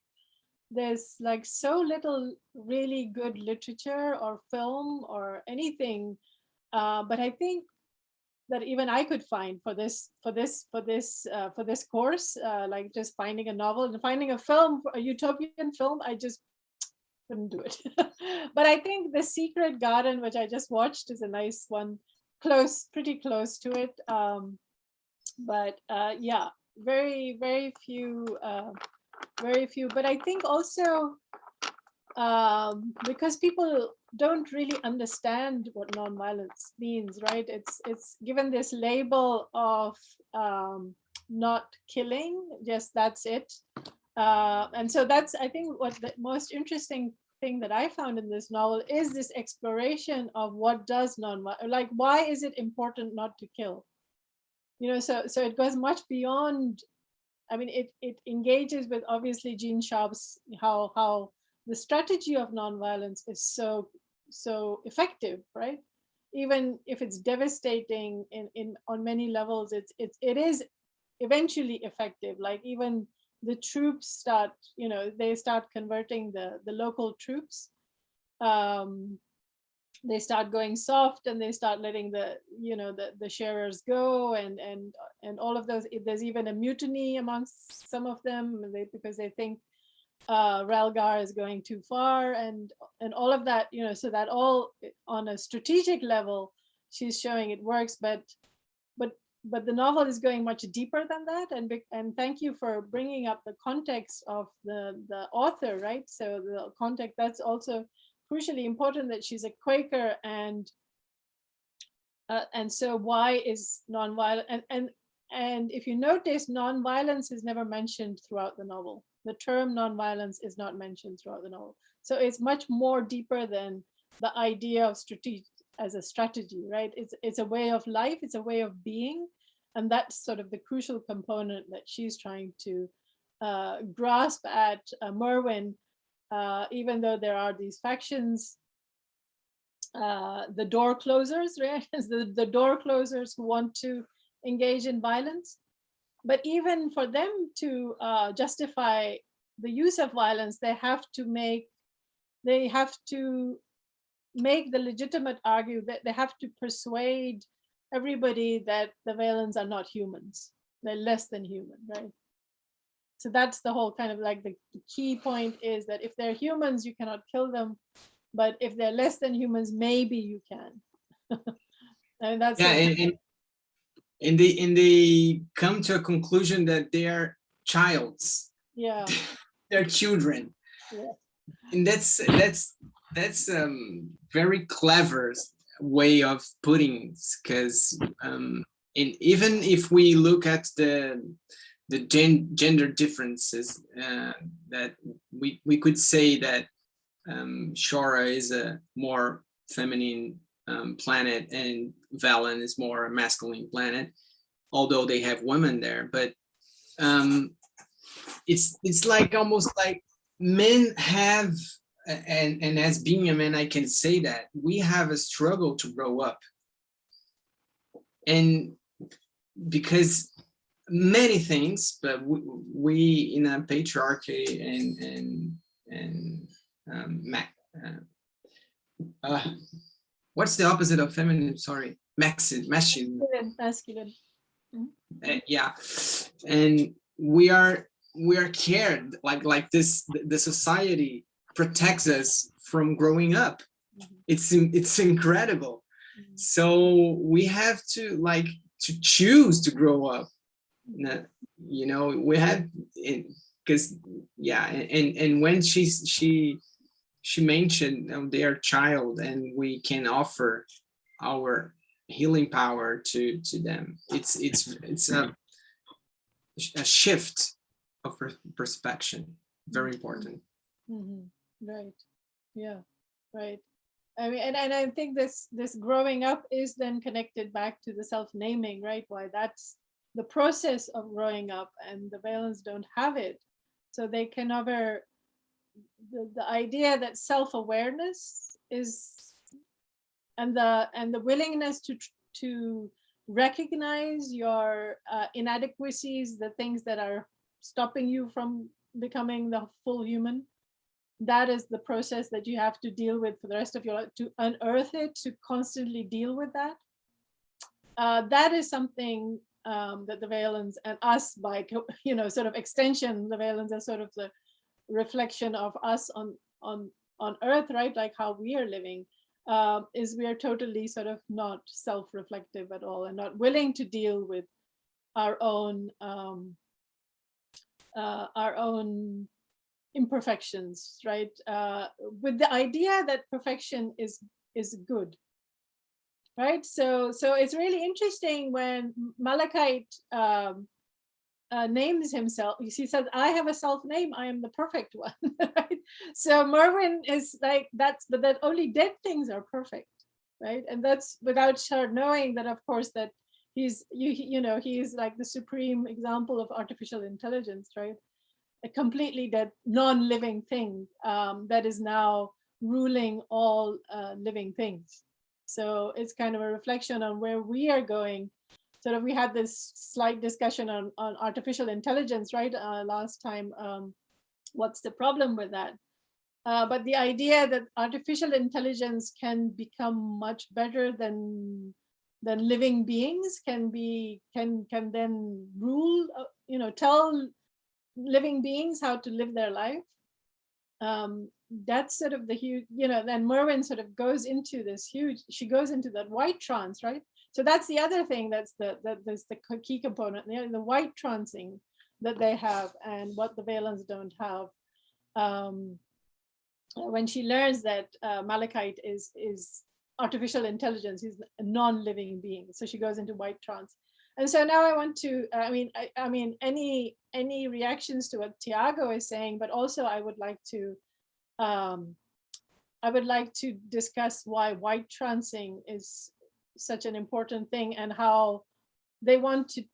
there's like so little really good literature or film or anything. But I think that even I could find for this course, like just finding a novel and finding a film, a utopian film, I just couldn't do it. But I think The Secret Garden, which I just watched, is a nice one, pretty close to it. But yeah, very few. But I think also because people don't really understand what nonviolence means, right? It's given this label of not killing, just that's it. And so that's, I think, what the most interesting thing that I found in this novel is this exploration of what does nonviolence, like why is it important not to kill? You know, so it goes much beyond. I mean, it engages with obviously Gene Sharp's how the strategy of nonviolence is so effective, right? Even if it's devastating on many levels, it is eventually effective. Like even the troops start, they start converting the local troops. They start going soft, and they start letting the sharers go, and all of those. There's even a mutiny amongst some of them, because they think Relgar is going too far, and all of that, so that all on a strategic level, she's showing it works. But but the novel is going much deeper than that. And thank you for bringing up the context of the author, right? So the context, that's also crucially important, that she's a Quaker, and so why is nonviolent? And if you notice, nonviolence is never mentioned throughout the novel. The term nonviolence is not mentioned throughout the novel. So it's much more deeper than the idea of strategy as a strategy, right? It's a way of life, it's a way of being. And that's sort of the crucial component that she's trying to grasp at Merwin, even though there are these factions, the door closers, right? the door closers who want to engage in violence. But even for them to justify the use of violence, they have to make the legitimate argument, that they have to persuade everybody that the Valens are not humans. They're less than human, right? So that's the whole kind of like the key point, is that if they're humans, you cannot kill them. But if they're less than humans, maybe you can. And that's and they come to a conclusion that they are childs. Yeah. They're children. Yeah. And that's very clever way of putting, because even if we look at the gender differences, that we could say that Shora is a more feminine planet and Valen is more a masculine planet, although they have women there. But it's like almost like men have, and as being a man, I can say that we have a struggle to grow up, and because many things, but we in a patriarchy and what's the opposite of feminine? Sorry, masculine. Masculine. Yeah, and we are cared like this. The society protects us from growing up. It's incredible. So we have to choose to grow up. You know, we have, because yeah, and when she mentioned their child, and we can offer our healing power to them. It's a shift of perspective, very important. Right. Yeah. Right. I mean, and I think this growing up is then connected back to the self-naming, right? Why that's the process of growing up, and the Valens don't have it, so they can never. The idea that self-awareness is, and the willingness to recognize your inadequacies, the things that are stopping you from becoming the full human, that is the process that you have to deal with for the rest of your life, to unearth it, to constantly deal with that. That is something that the Valens and us, by sort of extension, the Valens are sort of the reflection of us on Earth, right? Like how we are living, is we are totally sort of not self-reflective at all, and not willing to deal with our own imperfections, right? With the idea that perfection is good, right? So it's really interesting when Malachite names himself. He says, "I have a self-name. I am the perfect one." Right? So Merwin is like but that only dead things are perfect, right? And that's without her knowing that, of course, that he's he's like the supreme example of artificial intelligence, right? A completely dead, non-living thing that is now ruling all living things. So it's kind of a reflection on where we are going. Sort of, we had this slight discussion on artificial intelligence, right? Last time, what's the problem with that? But the idea that artificial intelligence can become much better than living beings, can then rule, tell living beings how to live their life. That's sort of the huge, then Merwin sort of goes into this huge, she goes into that white trance, right? So that's the other thing. That's there's the key component. The white trancing that they have and what the Valens don't have. When she learns that Malachite is artificial intelligence, he's a non-living being, so she goes into white trance. And so now I want to, I mean, any reactions to what Tiago is saying, but also I would like to discuss why white trancing is such an important thing and how they want to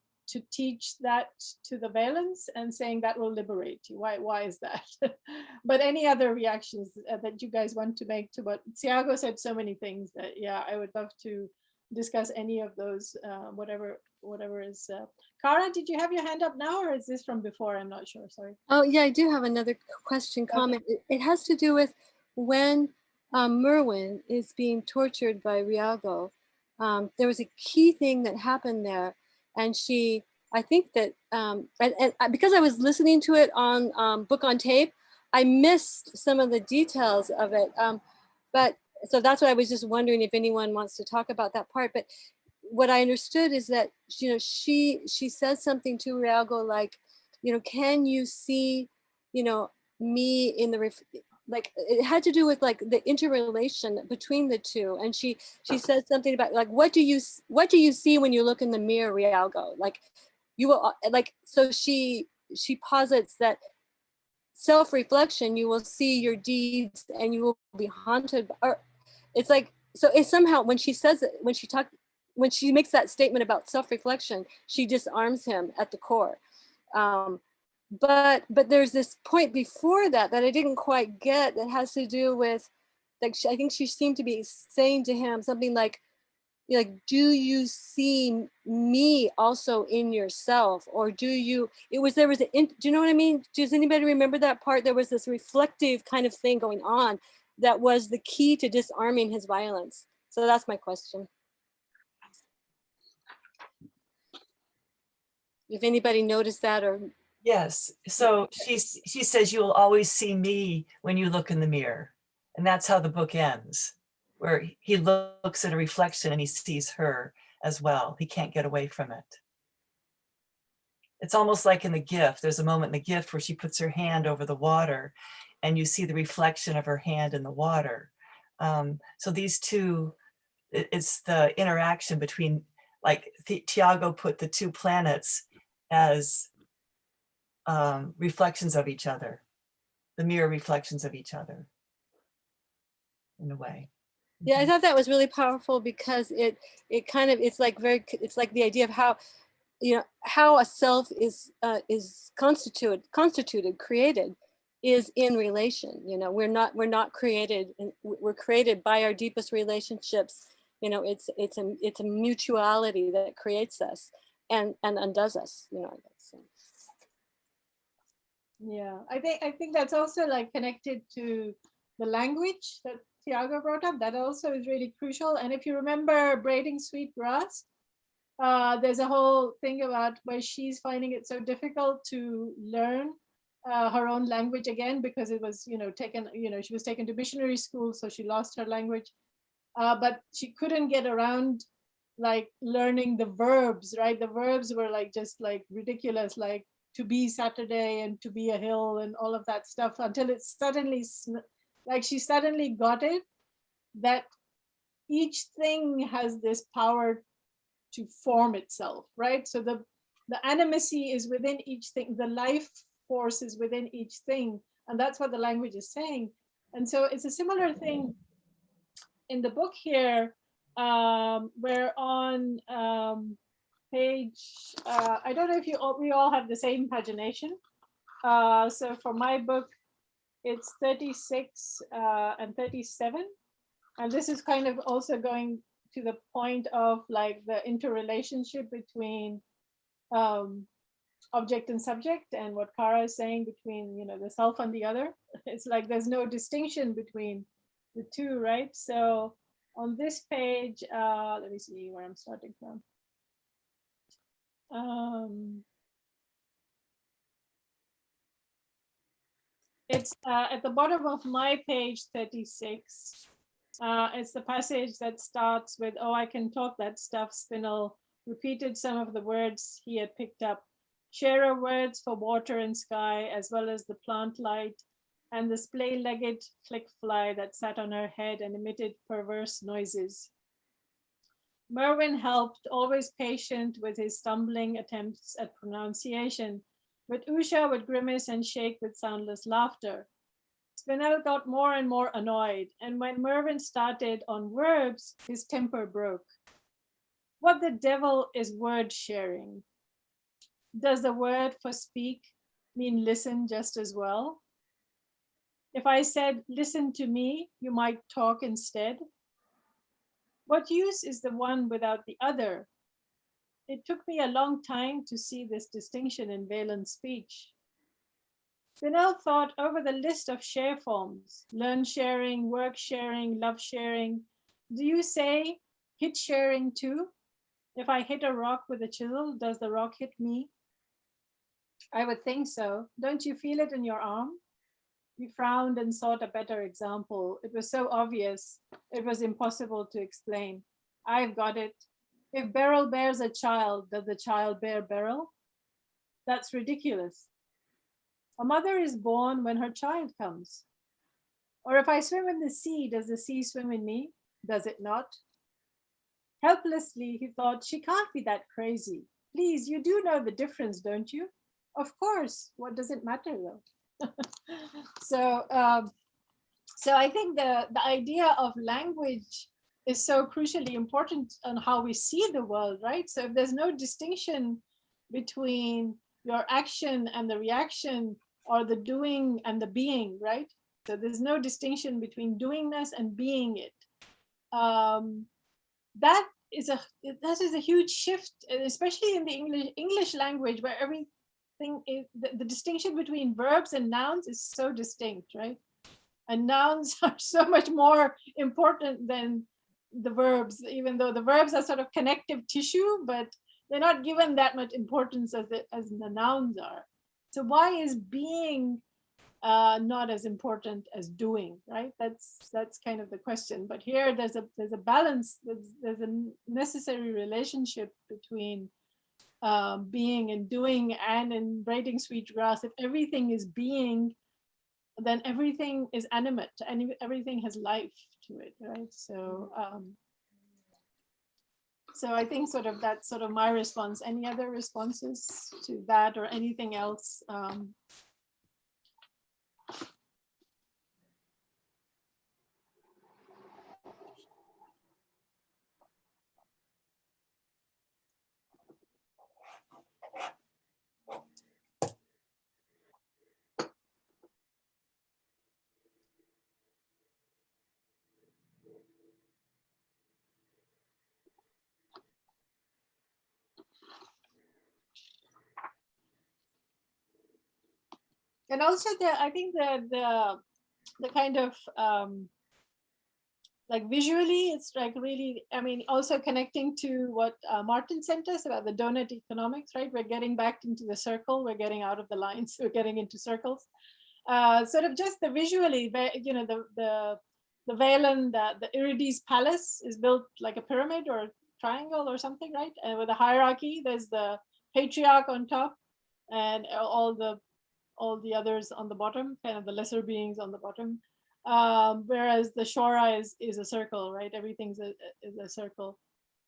teach that to the Valens and saying that will liberate you. Why is that? But any other reactions that you guys want to make to what Tiago said? So many things that, yeah, I would love to discuss any of those, whatever is. Cara, did you have your hand up now, or is this from before? I'm not sure, sorry. Oh yeah, I do have another question, comment. It has to do with when Merwin is being tortured by Rialgo. There was a key thing that happened there, and I think that, because I was listening to it on Book on Tape, I missed some of the details of it. But so that's what I was just wondering if anyone wants to talk about that part. But what I understood is that, you know, she says something to Rialgo like, you know, can you see, you know, me in the like, it had to do with like the interrelation between the two. And she said something about like, what do you see when you look in the mirror, Rialgo? Like, you will, like, so she posits that self-reflection, you will see your deeds and you will be haunted, or it's like, so it's somehow when she says it, when she makes that statement about self-reflection, she disarms him at the core. But there's this point before that I didn't quite get, that has to do with, like, I think she seemed to be saying to him something like, do you see me also in yourself, or do you, do you know what I mean? Does anybody remember that part? There was this reflective kind of thing going on that was the key to disarming his violence. So that's my question. If anybody noticed that, or Yes, so she says you will always see me when you look in the mirror. And that's how the book ends, where he looks at a reflection and he sees her as well. He can't get away from it. It's almost like in The Gift. There's a moment in The Gift where she puts her hand over the water and you see the reflection of her hand in the water. So these two, it's the interaction between, like Tiago put the two planets as reflections of each other, the mirror reflections of each other, in a way. yeah, I thought that was really powerful, because it kind of, it's like the idea of how, you know, how a self is constituted, created, is in relation. You know, we're not created, we're created by our deepest relationships. You know, it's a mutuality that creates us and undoes us. You know, so. Yeah, I think that's also like connected to the language that Tiago brought up. That also is really crucial. And if you remember Braiding Sweet Grass, there's a whole thing about where she's finding it so difficult to learn her own language again, because it was, you know, she was taken to missionary school, so she lost her language. But she couldn't get around like learning the verbs, right? The verbs were like just like ridiculous, like to be Saturday and to be a hill and all of that stuff, until it suddenly, like she suddenly got it, that each thing has this power to form itself, right? So the animacy is within each thing, the life force is within each thing, and that's what the language is saying. And so it's a similar thing in the book here, where on page, I don't know if we all have the same pagination. So for my book, it's 36 and 37. And this is kind of also going to the point of like the interrelationship between object and subject, and what Cara is saying between, you know, the self and the other. It's like there's no distinction between the two, right? So on this page, let me see where I'm starting from. It's at the bottom of my page 36. It's the passage that starts with, "Oh, I can talk that stuff." Spinel repeated some of the words he had picked up. Sharer words for water and sky, as well as the plant light and the splay-legged flick fly that sat on her head and emitted perverse noises. Merwin helped, always patient with his stumbling attempts at pronunciation, but Usha would grimace and shake with soundless laughter. Spinel got more and more annoyed, and when Merwin started on verbs, his temper broke. What the devil is word sharing? Does the word for speak mean listen just as well? If I said, listen to me, you might talk instead. What use is the one without the other? It took me a long time to see this distinction in Vahlen's speech. Spinel thought over the list of share forms: learn sharing, work sharing, love sharing. Do you say hit sharing too? If I hit a rock with a chisel, does the rock hit me? I would think so. Don't you feel it in your arm? He frowned and sought a better example. It was so obvious, it was impossible to explain. I've got it. If Beryl bears a child, does the child bear Beryl? That's ridiculous. A mother is born when her child comes. Or if I swim in the sea, does the sea swim in me? Does it not? Helplessly, he thought, she can't be that crazy. Please, you do know the difference, don't you? Of course. What does it matter, though? So I think the idea of language is so crucially important on how we see the world, right? So if there's no distinction between your action and the reaction, or the doing and the being, right? So there's no distinction between doingness and being it. That is a huge shift, especially in the English language, where everything is, the distinction between verbs and nouns is so distinct, right? And nouns are so much more important than the verbs, even though the verbs are sort of connective tissue, but they're not given that much importance as the nouns are. So why is being not as important as doing, right? That's kind of the question. But here there's a balance, there's a necessary relationship between being and doing. And in braiding sweet grass, if everything is being, then everything is animate and everything has life to it, right? So so I think that's sort of my response. Any other responses to that or anything else? And also I think the kind of like visually, it's like really, I mean, also connecting to what Martin sent us about the donut economics, right? We're getting back into the circle, we're getting out of the lines, we're getting into circles. Sort of just the visually, you know, the Vahlen, the Irides palace is built like a pyramid or a triangle or something, right? And with a hierarchy, there's the patriarch on top and all the others on the bottom, kind of the lesser beings on the bottom. Whereas the Shora is a circle, right? Everything's is a circle.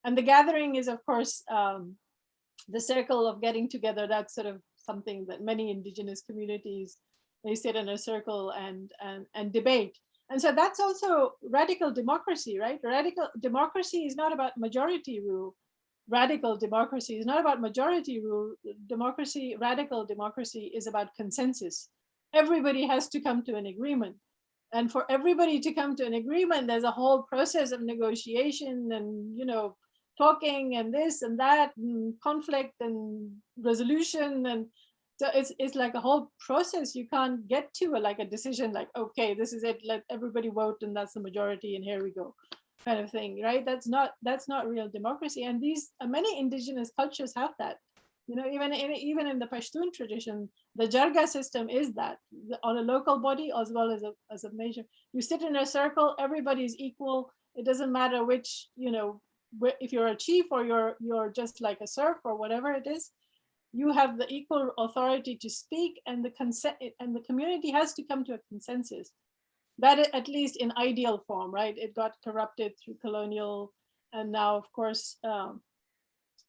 And the gathering is, of course, the circle of getting together. That's sort of something that many indigenous communities, they sit in a circle and debate. And so that's also radical democracy, right? Radical democracy is not about majority rule. Radical democracy is not about majority rule. Democracy, radical democracy is about consensus. Everybody has to come to an agreement. And for everybody to come to an agreement, there's a whole process of negotiation and, you know, talking and this and that and conflict and resolution. And so it's like a whole process. You can't get to a decision like, okay, this is it, let everybody vote and that's the majority and here we go, kind of thing, right? That's not real democracy. And these many indigenous cultures have that. You know, even in the Pashtun tradition, the Jarga system is that on a local body as well as a measure. You sit in a circle, everybody is equal. It doesn't matter which, you know, if you're a chief or you're just like a serf or whatever it is, you have the equal authority to speak, and the consent, and the community has to come to a consensus. That is, at least in ideal form, right? It got corrupted through colonial, and now of course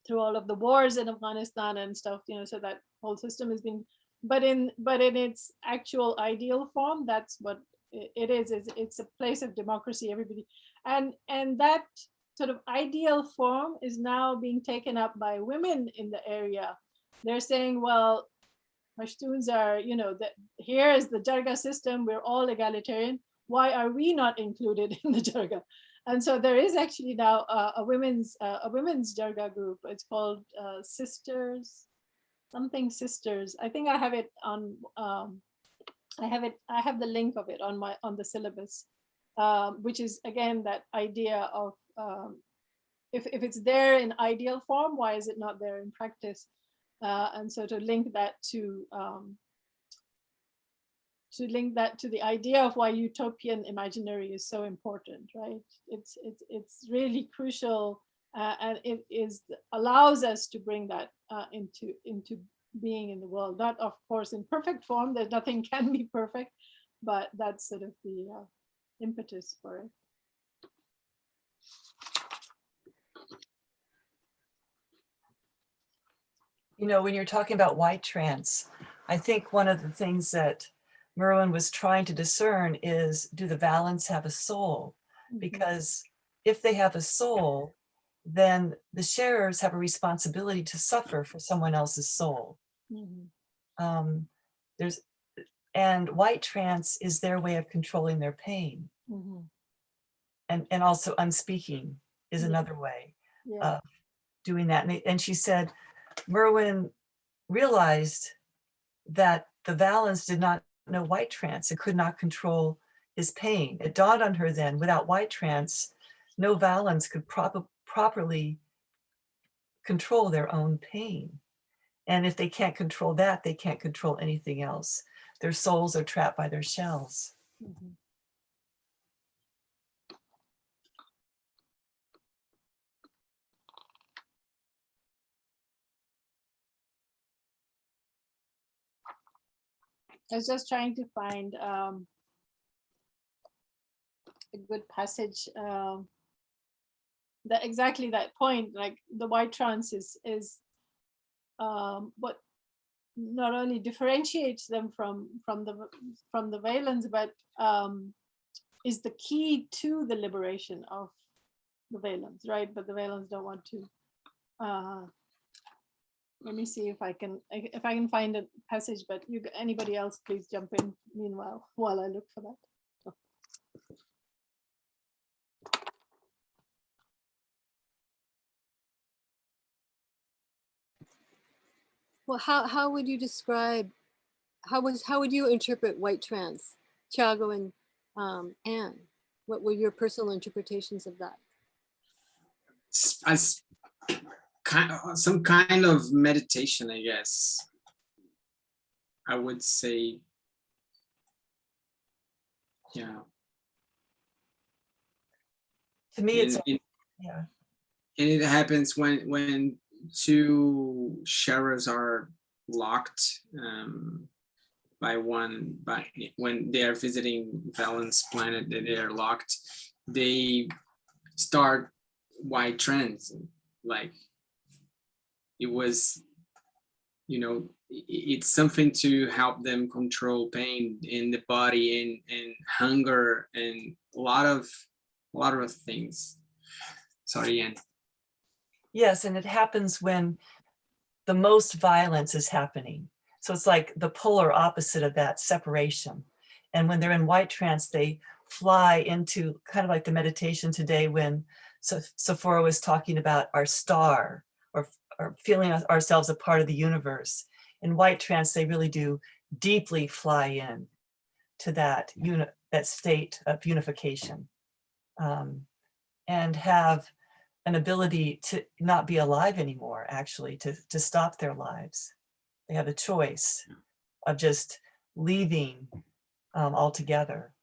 through all of the wars in Afghanistan and stuff, you know, so that whole system has been, but in its actual ideal form, that's what it is. It's a place of democracy, everybody, and that sort of ideal form is now being taken up by women in the area. They're saying, well, Pashtuns are, you know, that here is the Jarga system, we're all egalitarian. Why are we not included in the Jarga? And so there is actually now a women's Jarga group. It's called Sisters, something Sisters. I think I have it on. I have the link of it on the syllabus, which is again that idea of if it's there in ideal form, why is it not there in practice? And so to link that to the idea of why utopian imaginary is so important, right? It's really crucial, and it allows us to bring that into being in the world. Not, of course, in perfect form. That nothing can be perfect, but that's sort of the impetus for it. You know, when you're talking about white trance, I think one of the things that Merwin was trying to discern is, do the Valens have a soul? Because if they have a soul, then the sharers have a responsibility to suffer for someone else's soul. And white trance is their way of controlling their pain. And also unspeaking is another way of doing that. And she said, Merwin realized that the Valens did not know white trance and could not control his pain. It dawned on her then, without white trance, no Valens could properly control their own pain. And if they can't control that, they can't control anything else. Their souls are trapped by their shells. I was just trying to find a good passage that exactly that point, like the white trance is what not only differentiates them from the Valens, but is the key to the liberation of the Valens, right? But the Valens don't want to. Let me see if I can find a passage, but anybody else please jump in meanwhile while I look for that. Well, how would you describe, how would you interpret white trance, Thiago and Anne? What were your personal interpretations of that? As some kind of meditation, I guess. I would say, yeah. To me, it's And it happens when two sharers are locked by when they are visiting Valens planet, they are locked. They start white trance, like it was, you know, it's something to help them control pain in the body and hunger and a lot of things. Sorry, Anne. yes, and it happens when the most violence is happening. So it's like the polar opposite of that separation. And when they're in white trance, they fly into kind of like the meditation today when Sephora was talking about our star or feeling ourselves a part of the universe. In white trance, they really do deeply fly in to that state of unification, and have an ability to not be alive anymore, actually, to stop their lives. They have a choice of just leaving altogether.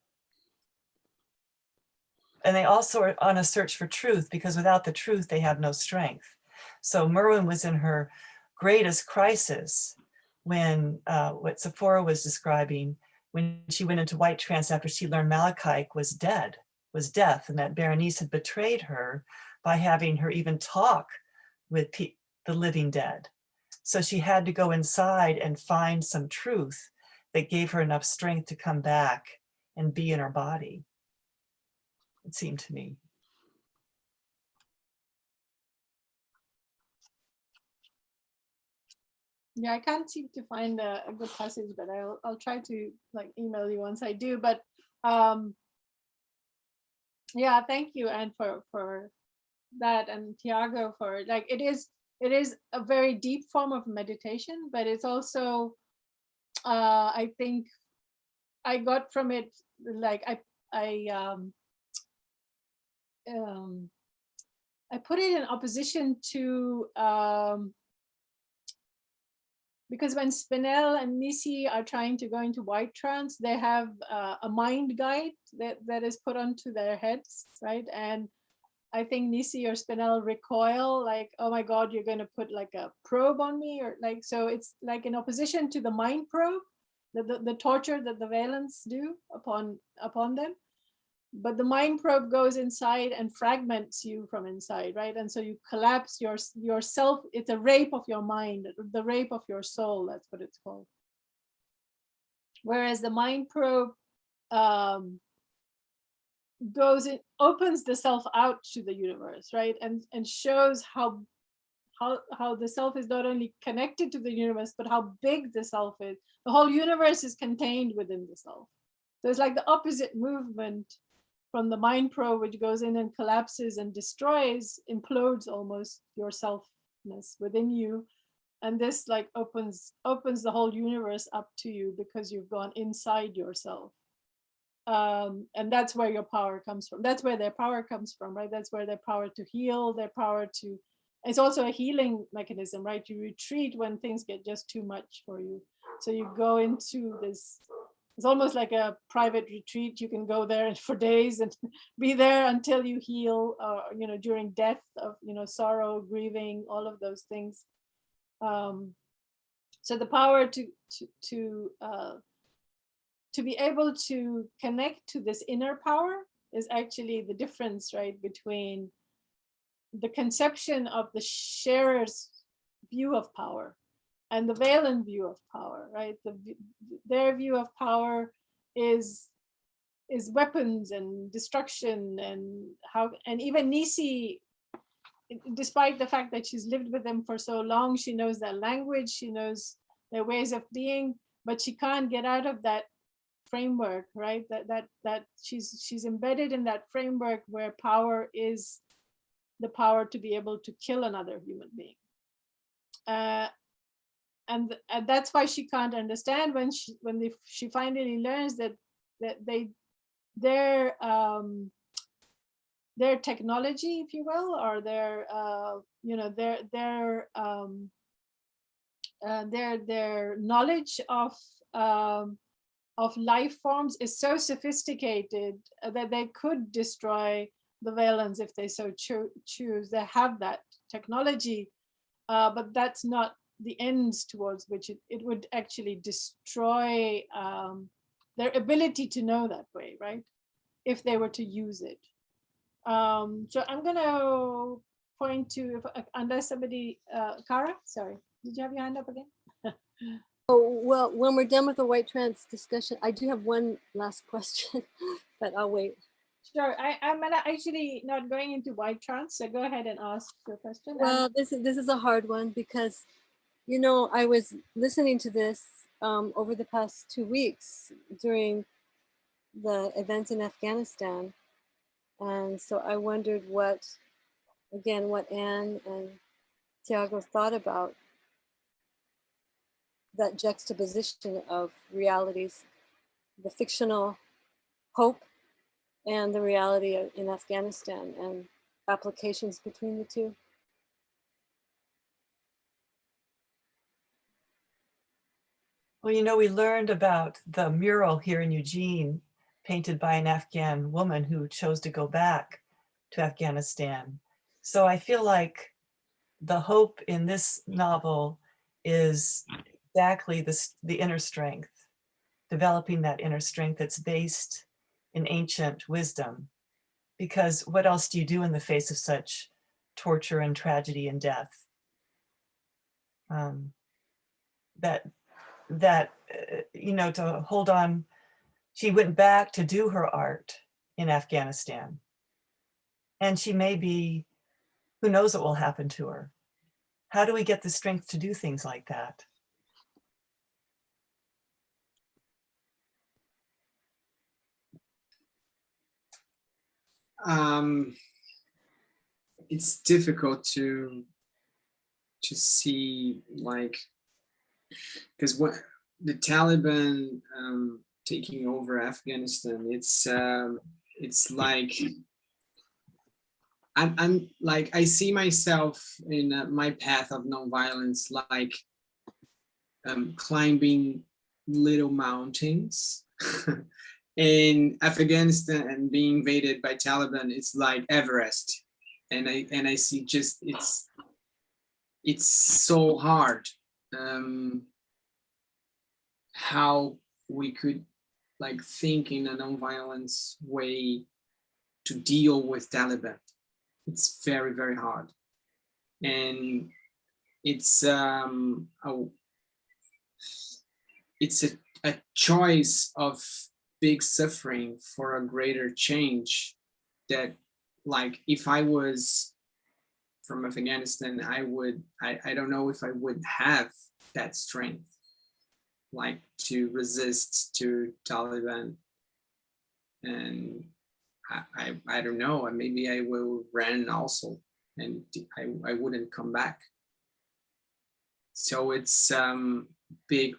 And they also are on a search for truth, because without the truth, they have no strength. So Merwin was in her greatest crisis when, what Sephora was describing, when she went into white trance after she learned Malachite was death, and that Berenice had betrayed her by having her even talk with the living dead. So she had to go inside and find some truth that gave her enough strength to come back and be in her body, it seemed to me. Yeah, I can't seem to find a good passage, but I'll try to like email you once I do. But yeah, thank you, Anne, for that, and Tiago for like it is a very deep form of meditation, but it's also I think I got from it like I put it in opposition to because when Spinel and Nisi are trying to go into white trance, they have a mind guide that is put onto their heads, right? And I think Nisi or Spinel recoil like, oh my God, you're going to put like a probe on me, or like, so it's like in opposition to the mind probe, the torture that the Valens do upon them. But the mind probe goes inside and fragments you from inside, right? And so you collapse yourself. It's a rape of your mind, the rape of your soul. That's what it's called. Whereas the mind probe opens the self out to the universe, right? And shows how the self is not only connected to the universe, but how big the self is. The whole universe is contained within the self. So it's like the opposite movement from the mind probe, which goes in and collapses and destroys, implodes almost your selfness within you. And this like opens the whole universe up to you because you've gone inside yourself. And that's where your power comes from. That's where their power comes from, right? That's where their power to heal, their power to, it's also a healing mechanism, right? You retreat when things get just too much for you. So you go into this, it's almost like a private retreat. You can go there for days and be there until you heal, during death of, sorrow, grieving, all of those things. So the power to be able to connect to this inner power is actually the difference, right, between the conception of the sharer's view of power and the Valen view of power, right? Their view of power is weapons and destruction, and even Nisi, despite the fact that she's lived with them for so long, she knows their language, she knows their ways of being, but she can't get out of that framework, right? That she's embedded in that framework where power is the power to be able to kill another human being. And that's why she can't understand when she finally learns that their technology, if you will, or their knowledge of life forms is so sophisticated that they could destroy the Valens if they so choose. They have that technology, but that's not the ends towards which it would actually destroy their ability to know that way, right? If they were to use it. So I'm gonna point to, unless somebody, Kara, sorry, did you have your hand up again? Oh, well, when we're done with the white trance discussion, I do have one last question, but I'll wait. Sure, I'm actually not going into white trance, so go ahead and ask your question. Well, this is a hard one because, I was listening to this over the past 2 weeks during the events in Afghanistan. And so I wondered what Anne and Tiago thought about that juxtaposition of realities, the fictional hope and the reality in Afghanistan. And applications between the two. Well, you know, we learned about the mural here in Eugene, painted by an Afghan woman who chose to go back to Afghanistan. So I feel like the hope in this novel is exactly this, the inner strength, developing that inner strength that's based in ancient wisdom. Because what else do you do in the face of such torture and tragedy and death? You know, to hold on. She went back to do her art in Afghanistan. And she may be, who knows what will happen to her? How do we get the strength to do things like that? It's difficult to see, like, because what the Taliban taking over Afghanistan, it's like I'm like, I see myself in my path of nonviolence, like climbing little mountains. In Afghanistan and being invaded by Taliban, it's like Everest, and I see just it's so hard how we could like think in a nonviolence way to deal with Taliban. It's very, very hard, and it's a choice of big suffering for a greater change. That, like, if I was from Afghanistan, I don't know if I would have that strength, like, to resist to Taliban. And I don't know, maybe I will run also, and I wouldn't come back. So it's big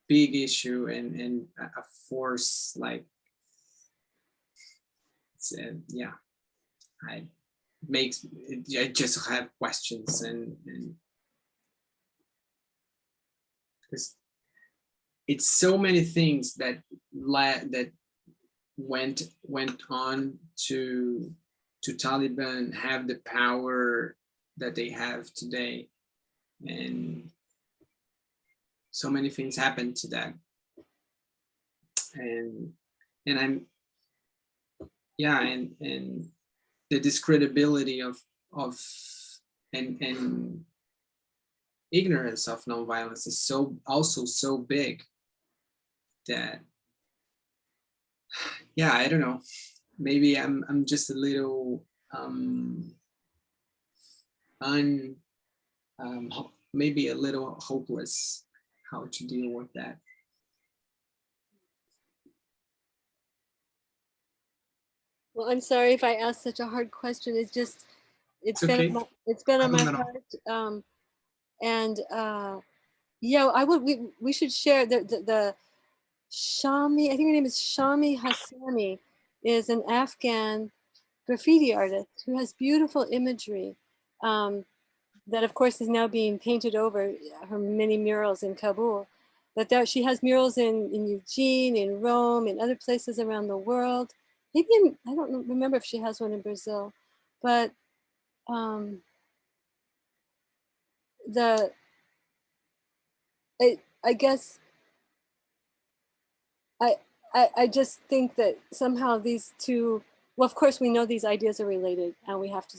issue, and a force, like, it's, yeah, I just have questions, and because it's so many things that went on to Taliban have the power that they have today, and so many things happened to that, and I'm, yeah, and the discredibility of and ignorance of nonviolence is also so big that, yeah, I don't know, maybe I'm just a little maybe a little hopeless how to deal with that. Well, I'm sorry if I asked such a hard question. It's just, it's been, okay. it's been on my Problem at all. heart. And yeah, we should share the Shami, I think her name is Shami Hassani, is an Afghan graffiti artist who has beautiful imagery that of course is now being painted over her many murals in Kabul. But she has murals in Eugene, in Rome, in other places around the world. Maybe I don't remember if she has one in Brazil, but I guess I just think that somehow these two, well, of course we know these ideas are related, and we have to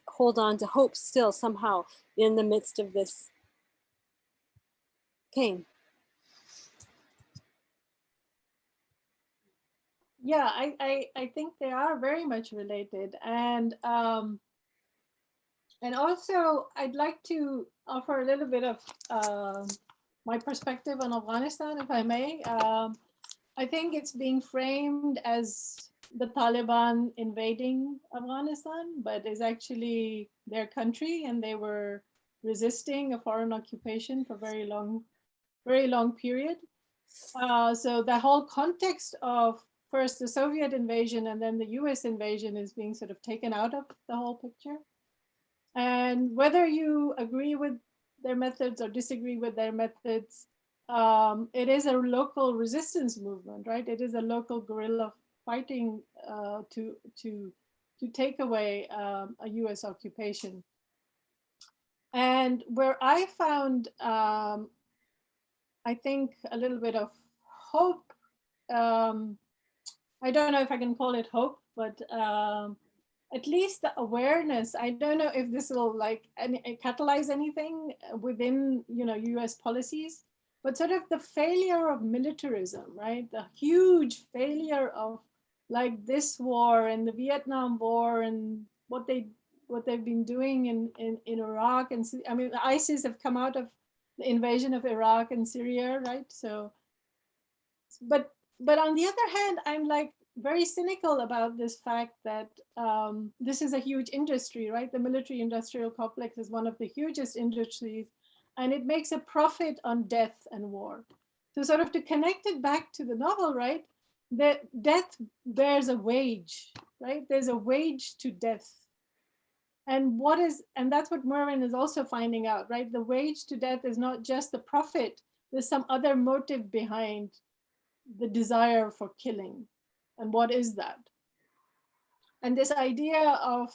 hold on to hope still somehow in the midst of this pain. Yeah, I think they are very much related, and also I'd like to offer a little bit of my perspective on Afghanistan, if I may. I think it's being framed as the Taliban invading Afghanistan, but is actually their country, and they were resisting a foreign occupation for very long period. So the whole context of first the Soviet invasion and then the US invasion is being sort of taken out of the whole picture. And whether you agree with their methods or disagree with their methods, it is a local resistance movement, right? It is a local guerrilla fighting to take away a US occupation. And where I found, I think, a little bit of hope, I don't know if I can call it hope, but at least the awareness. I don't know if this will like catalyze anything within, you know, US policies, but sort of the failure of militarism, right? The huge failure of like this war and the Vietnam War and what they've been doing in Iraq. And I mean, ISIS have come out of the invasion of Iraq and Syria, right? So, but on the other hand, I'm like very cynical about this fact that this is a huge industry, right? The military industrial complex is one of the hugest industries, and it makes a profit on death and war. So sort of to connect it back to the novel, right? That death bears a wage, right? There's a wage to death. And that's what Mervyn is also finding out, right? The wage to death is not just the profit. There's some other motive behind the desire for killing. And what is that? And this idea of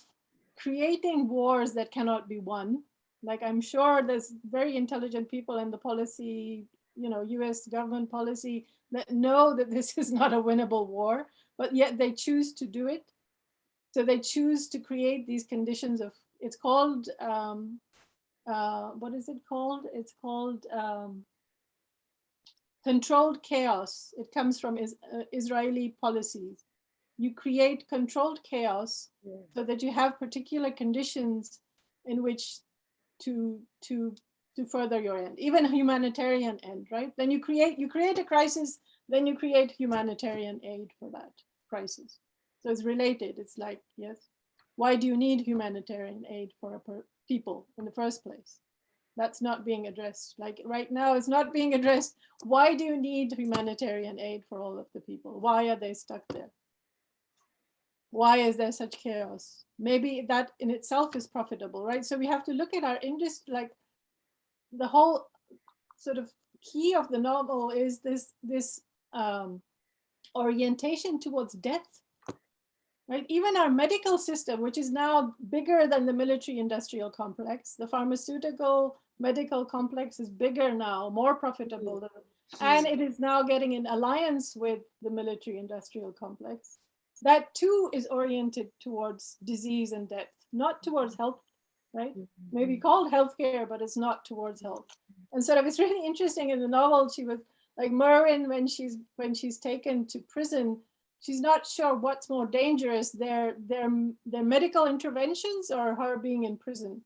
creating wars that cannot be won, like I'm sure there's very intelligent people in the policy, you know, US government policy that know that this is not a winnable war, but yet they choose to do it. So they choose to create these conditions of, it's called, what is it called? It's called controlled chaos. It comes from Israeli policies. You create controlled chaos so that you have particular conditions in which to further your end, even a humanitarian end, right? Then you create a crisis, then you create humanitarian aid for that crisis. So it's related. It's like, yes, why do you need humanitarian aid for people in the first place? That's not being addressed. Like right now, it's not being addressed. Why do you need humanitarian aid for all of the people? Why are they stuck there? Why is there such chaos? Maybe that in itself is profitable, right? So we have to look at our industry, like the whole sort of key of the novel is this orientation towards death, right? Even our medical system, which is now bigger than the military industrial complex, the pharmaceutical medical complex is bigger now, more profitable, and it is now getting in alliance with the military industrial complex. That too is oriented towards disease and death, not towards health, right? Maybe called healthcare, but it's not towards health. And sort of, it's really interesting in the novel, she was like Mervyn, when she's taken to prison, she's not sure what's more dangerous, their medical interventions or her being in prison,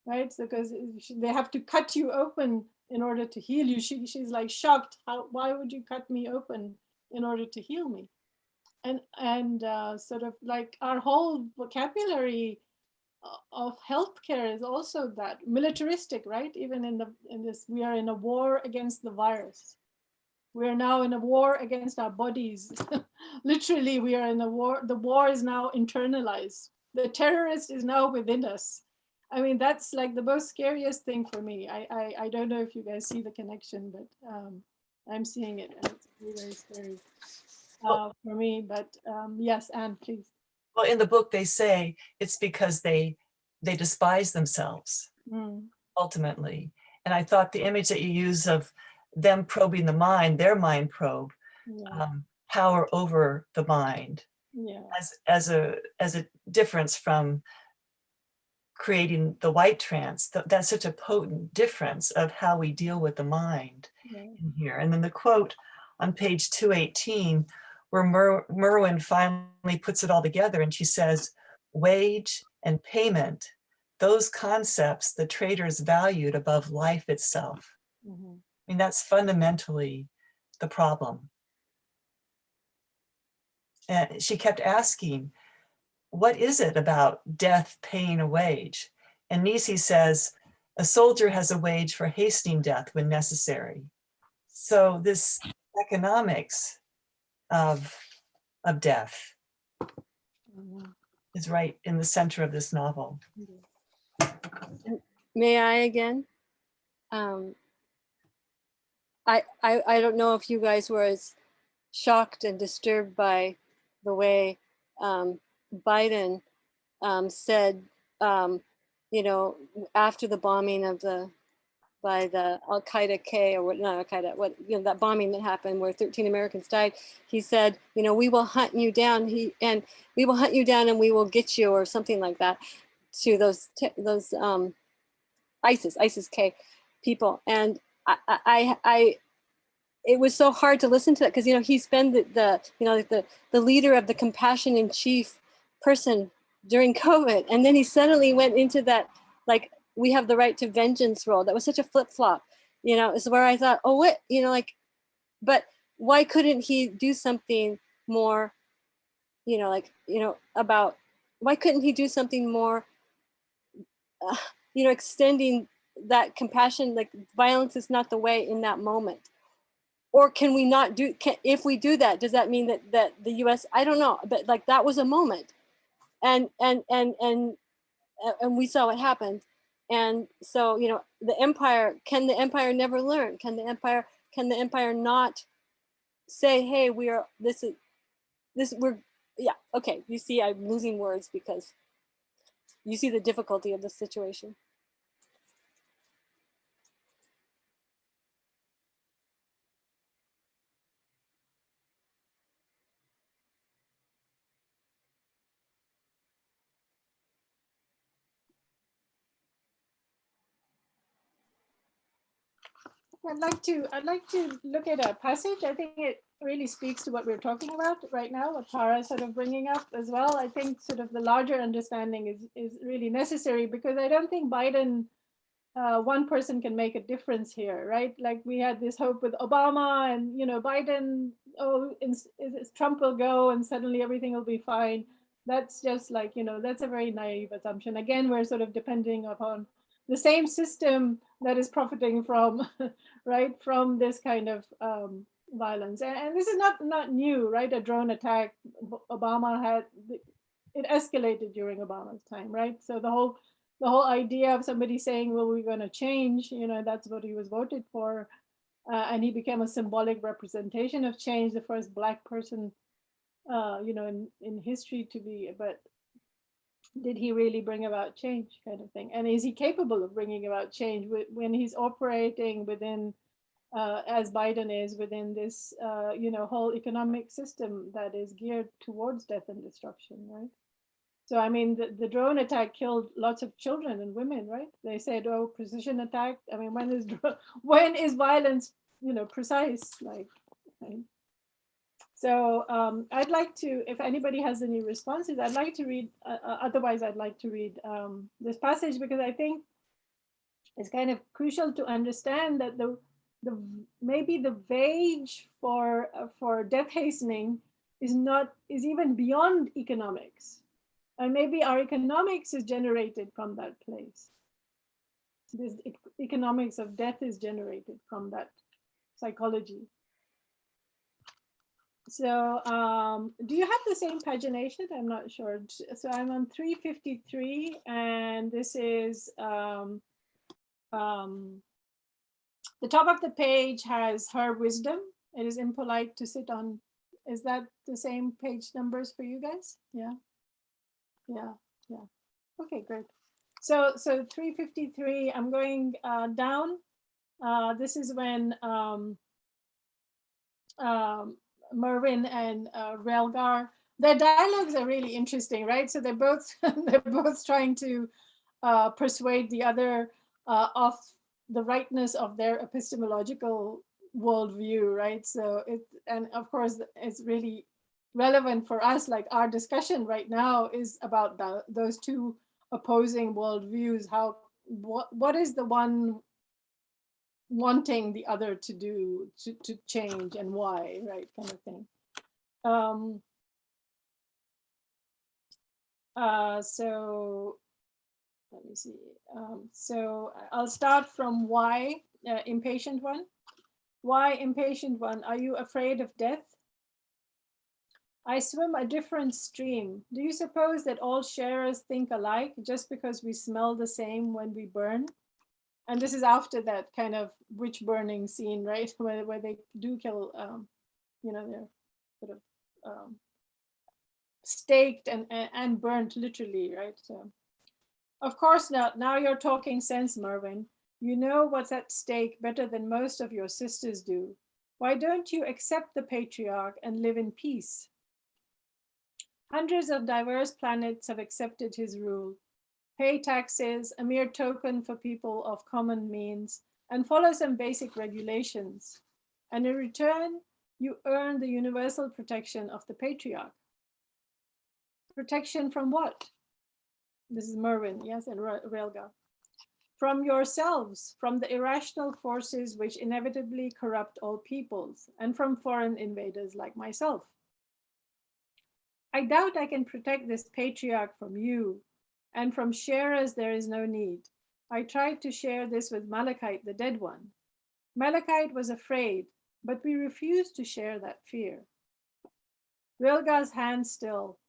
right? So because they have to cut you open in order to heal you. She's like shocked. Why would you cut me open in order to heal me? And sort of like our whole vocabulary of healthcare is also that militaristic, right? Even in this, we are in a war against the virus. We are now in a war against our bodies. Literally, we are in a war. The war is now internalized. The terrorist is now within us. I mean, that's like the most scariest thing for me. I don't know if you guys see the connection, but I'm seeing it, and it's really very scary for me. But yes, Anne, please. Well, in the book, they say it's because they despise themselves, ultimately. And I thought the image that you use of them probing the mind, their mind probe, power over the mind, as a difference from creating the white trance. That's such a potent difference of how we deal with the mind in here. And then the quote on page 218, where Merwin finally puts it all together, and she says, wage and payment, those concepts the traders valued above life itself. I mean, that's fundamentally the problem. And she kept asking, what is it about death paying a wage? And Nisi says, a soldier has a wage for hastening death when necessary. So this economics of of death is right in the center of this novel. May I again? I don't know if you guys were as shocked and disturbed by the way Biden said, you know, after the bombing of by the Al-Qaeda K, or what, not Al-Qaeda, what, you know, that bombing that happened where 13 Americans died. He said, you know, we will hunt you down. We will hunt you down and we will get you, or something like that, to those ISIS K people. And it was so hard to listen to that, because, you know, he's been the leader of the compassion in chief person during COVID. And then he suddenly went into that, like, we have the right to vengeance role. That was such a flip-flop, you know, is where I thought, oh, what, you know, like, but why couldn't he do something more, you know, like, you know, about, why couldn't he do something more, you know, extending that compassion, like violence is not the way in that moment? Or can we not do, if we do that, does that mean that the US, I don't know, but like that was a moment. And we saw what happened. And so, you know, the empire, can the empire never learn? Can the empire not say, hey, we're, yeah, okay. You see, I'm losing words because you see the difficulty of the situation. I'd like to look at a passage. I think it really speaks to what we're talking about right now, what Tara is sort of bringing up as well. I think sort of the larger understanding is really necessary, because I don't think Biden, one person can make a difference here, right? Like we had this hope with Obama, and, you know, Biden, oh, Trump will go and suddenly everything will be fine. That's just like, you know, that's a very naive assumption. Again, we're sort of depending upon the same system that is profiting from, right, from this kind of violence. And this is not new, right? A drone attack, Obama had, it escalated during Obama's time, right? So the whole idea of somebody saying, well, we're going to change, you know, that's what he was voted for. And he became a symbolic representation of change, the first Black person, you know, in history to be, but did he really bring about change, kind of thing? And is he capable of bringing about change when he's operating within, as Biden is, within this, you know, whole economic system that is geared towards death and destruction, right? So, I mean, the drone attack killed lots of children and women, right? They said, oh, precision attack. I mean, when is violence, you know, precise, like, right? So I'd like to, if anybody has any responses, I'd like to read, otherwise I'd like to read this passage, because I think it's kind of crucial to understand that maybe the wage for death hastening is even beyond economics. And maybe our economics is generated from that place. This economics of death is generated from that psychology. So do you have the same pagination? I'm not sure. So I'm on 353, and this is the top of the page has her wisdom. It is impolite to sit on. Is that the same page numbers for you guys? Yeah. Yeah. Yeah. Okay, great. So 353, I'm going down. This is when Mervyn and Relgar, their dialogues are really interesting, right? So they're both trying to persuade the other of the rightness of their epistemological worldview, right? So and of course it's really relevant for us, like our discussion right now is about those two opposing worldviews. What is the one wanting the other to do, to change, and why, right, kind of thing. So let me see. So I'll start from why, impatient one. Why, impatient one, are you afraid of death? I swim a different stream. Do you suppose that all sharers think alike just because we smell the same when we burn? And this is after that kind of witch burning scene, right? Where they do kill, they're sort of staked and burnt literally, right? So, of course not. Now you're talking sense, Mervyn. You know what's at stake better than most of your sisters do. Why don't you accept the patriarch and live in peace? Hundreds of diverse planets have accepted his rule. Pay taxes, a mere token for people of common means, and follow some basic regulations. And in return, you earn the universal protection of the patriarch. Protection from what? This is Mervyn, yes, and Relga. From yourselves, from the irrational forces which inevitably corrupt all peoples, and from foreign invaders like myself. I doubt I can protect this patriarch from you, and from sharers there is no need. I tried to share this with Malachite, the dead one. Malachite was afraid, but we refused to share that fear. Rilga's hand still,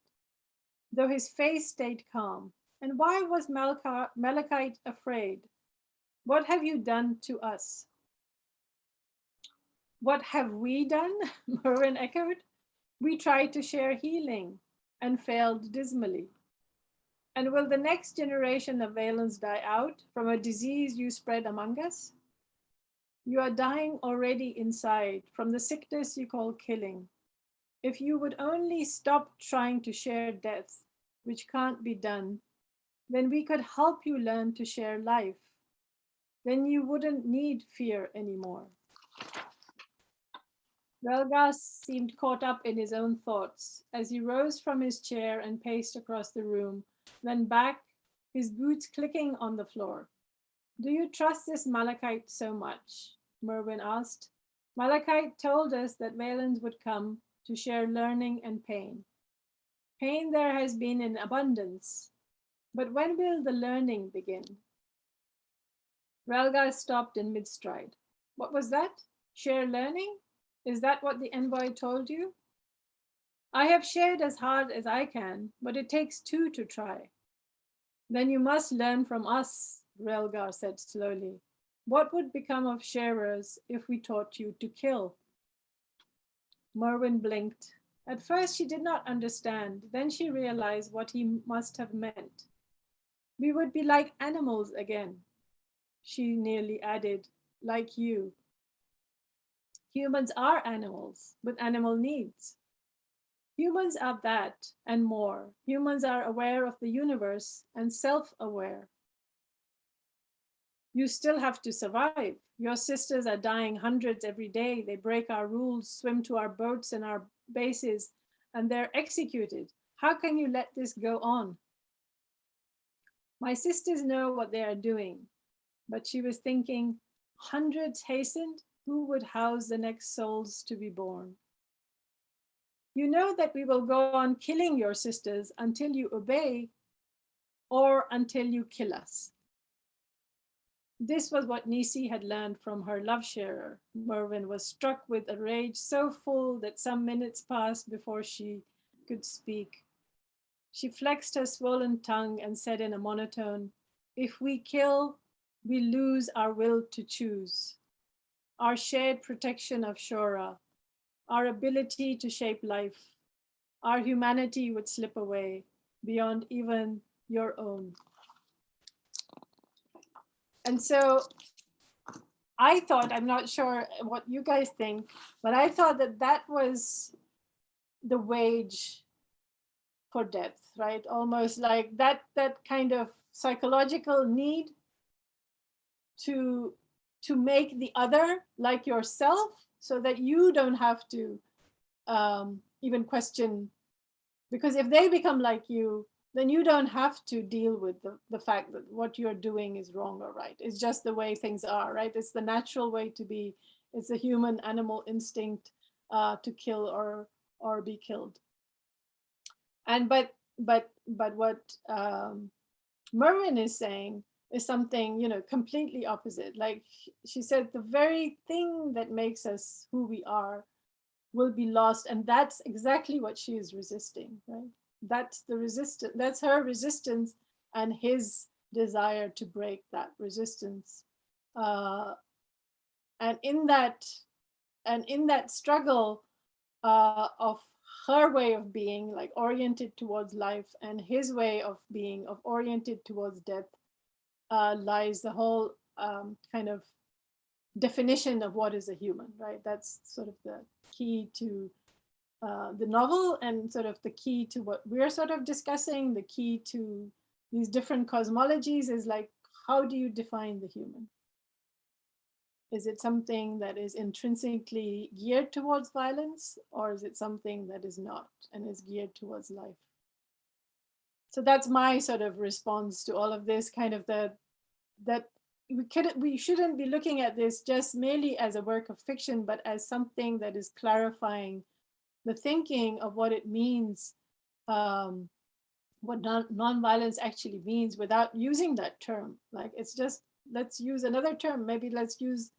though his face stayed calm. And why was Malachite afraid? What have you done to us? What have we done? Mervyn echoed. We tried to share healing and failed dismally. And will the next generation of Valens die out from a disease you spread among us? You are dying already inside from the sickness you call killing. If you would only stop trying to share death, which can't be done, then we could help you learn to share life. Then you wouldn't need fear anymore. Relgas seemed caught up in his own thoughts as he rose from his chair and paced across the room, then back, his boots clicking on the floor. Do you trust this Malachite so much? Mervyn asked. Malachite told us that Valens would come to share learning and pain. Pain there has been in abundance, but when will the learning begin? Relgas stopped in mid-stride. What was that? Share learning? Is that what the envoy told you? I have shared as hard as I can, but it takes two to try. Then you must learn from us, Relgar said slowly. What would become of sharers if we taught you to kill? Mervyn blinked. At first she did not understand, then she realized what he must have meant. We would be like animals again, she nearly added, like you. Humans are animals with animal needs. Humans are that and more. Humans are aware of the universe and self-aware. You still have to survive. Your sisters are dying hundreds every day. They break our rules, swim to our boats and our bases, and they're executed. How can you let this go on? My sisters know what they are doing, but she was thinking, hundreds hastened, who would house the next souls to be born? You know that we will go on killing your sisters until you obey or until you kill us. This was what Nisi had learned from her love sharer. Mervyn was struck with a rage so full that some minutes passed before she could speak. She flexed her swollen tongue and said in a monotone, if we kill, we lose our will to choose, our shared protection of Shora, our ability to shape life. Our humanity would slip away beyond even your own. And so I thought, I'm not sure what you guys think, but I thought that that was the wage for depth, right? Almost like that kind of psychological need to make the other like yourself so that you don't have to even question, because if they become like you, then you don't have to deal with the fact that what you're doing is wrong or right. It's just the way things are, right? It's the natural way to be. It's a human animal instinct to kill or be killed. And but what Mervyn is saying is something, completely opposite. Like she said, the very thing that makes us who we are, will be lost. And that's exactly what she is resisting, right? That's the resistance, that's her resistance and his desire to break that resistance. And in that struggle of her way of being, like oriented towards life, and his way of being, of oriented towards death, lies the whole kind of definition of what is a human, right? That's sort of the key to the novel, and sort of the key to what we're sort of discussing. The key to these different cosmologies is like, how do you define the human? Is it something that is intrinsically geared towards violence, or is it something that is not and is geared towards life? So that's my sort of response to all of this, kind of that we shouldn't be looking at this just merely as a work of fiction, but as something that is clarifying the thinking of what it means, what nonviolence actually means, without using that term. Like, it's just, let's use another term. Maybe let's use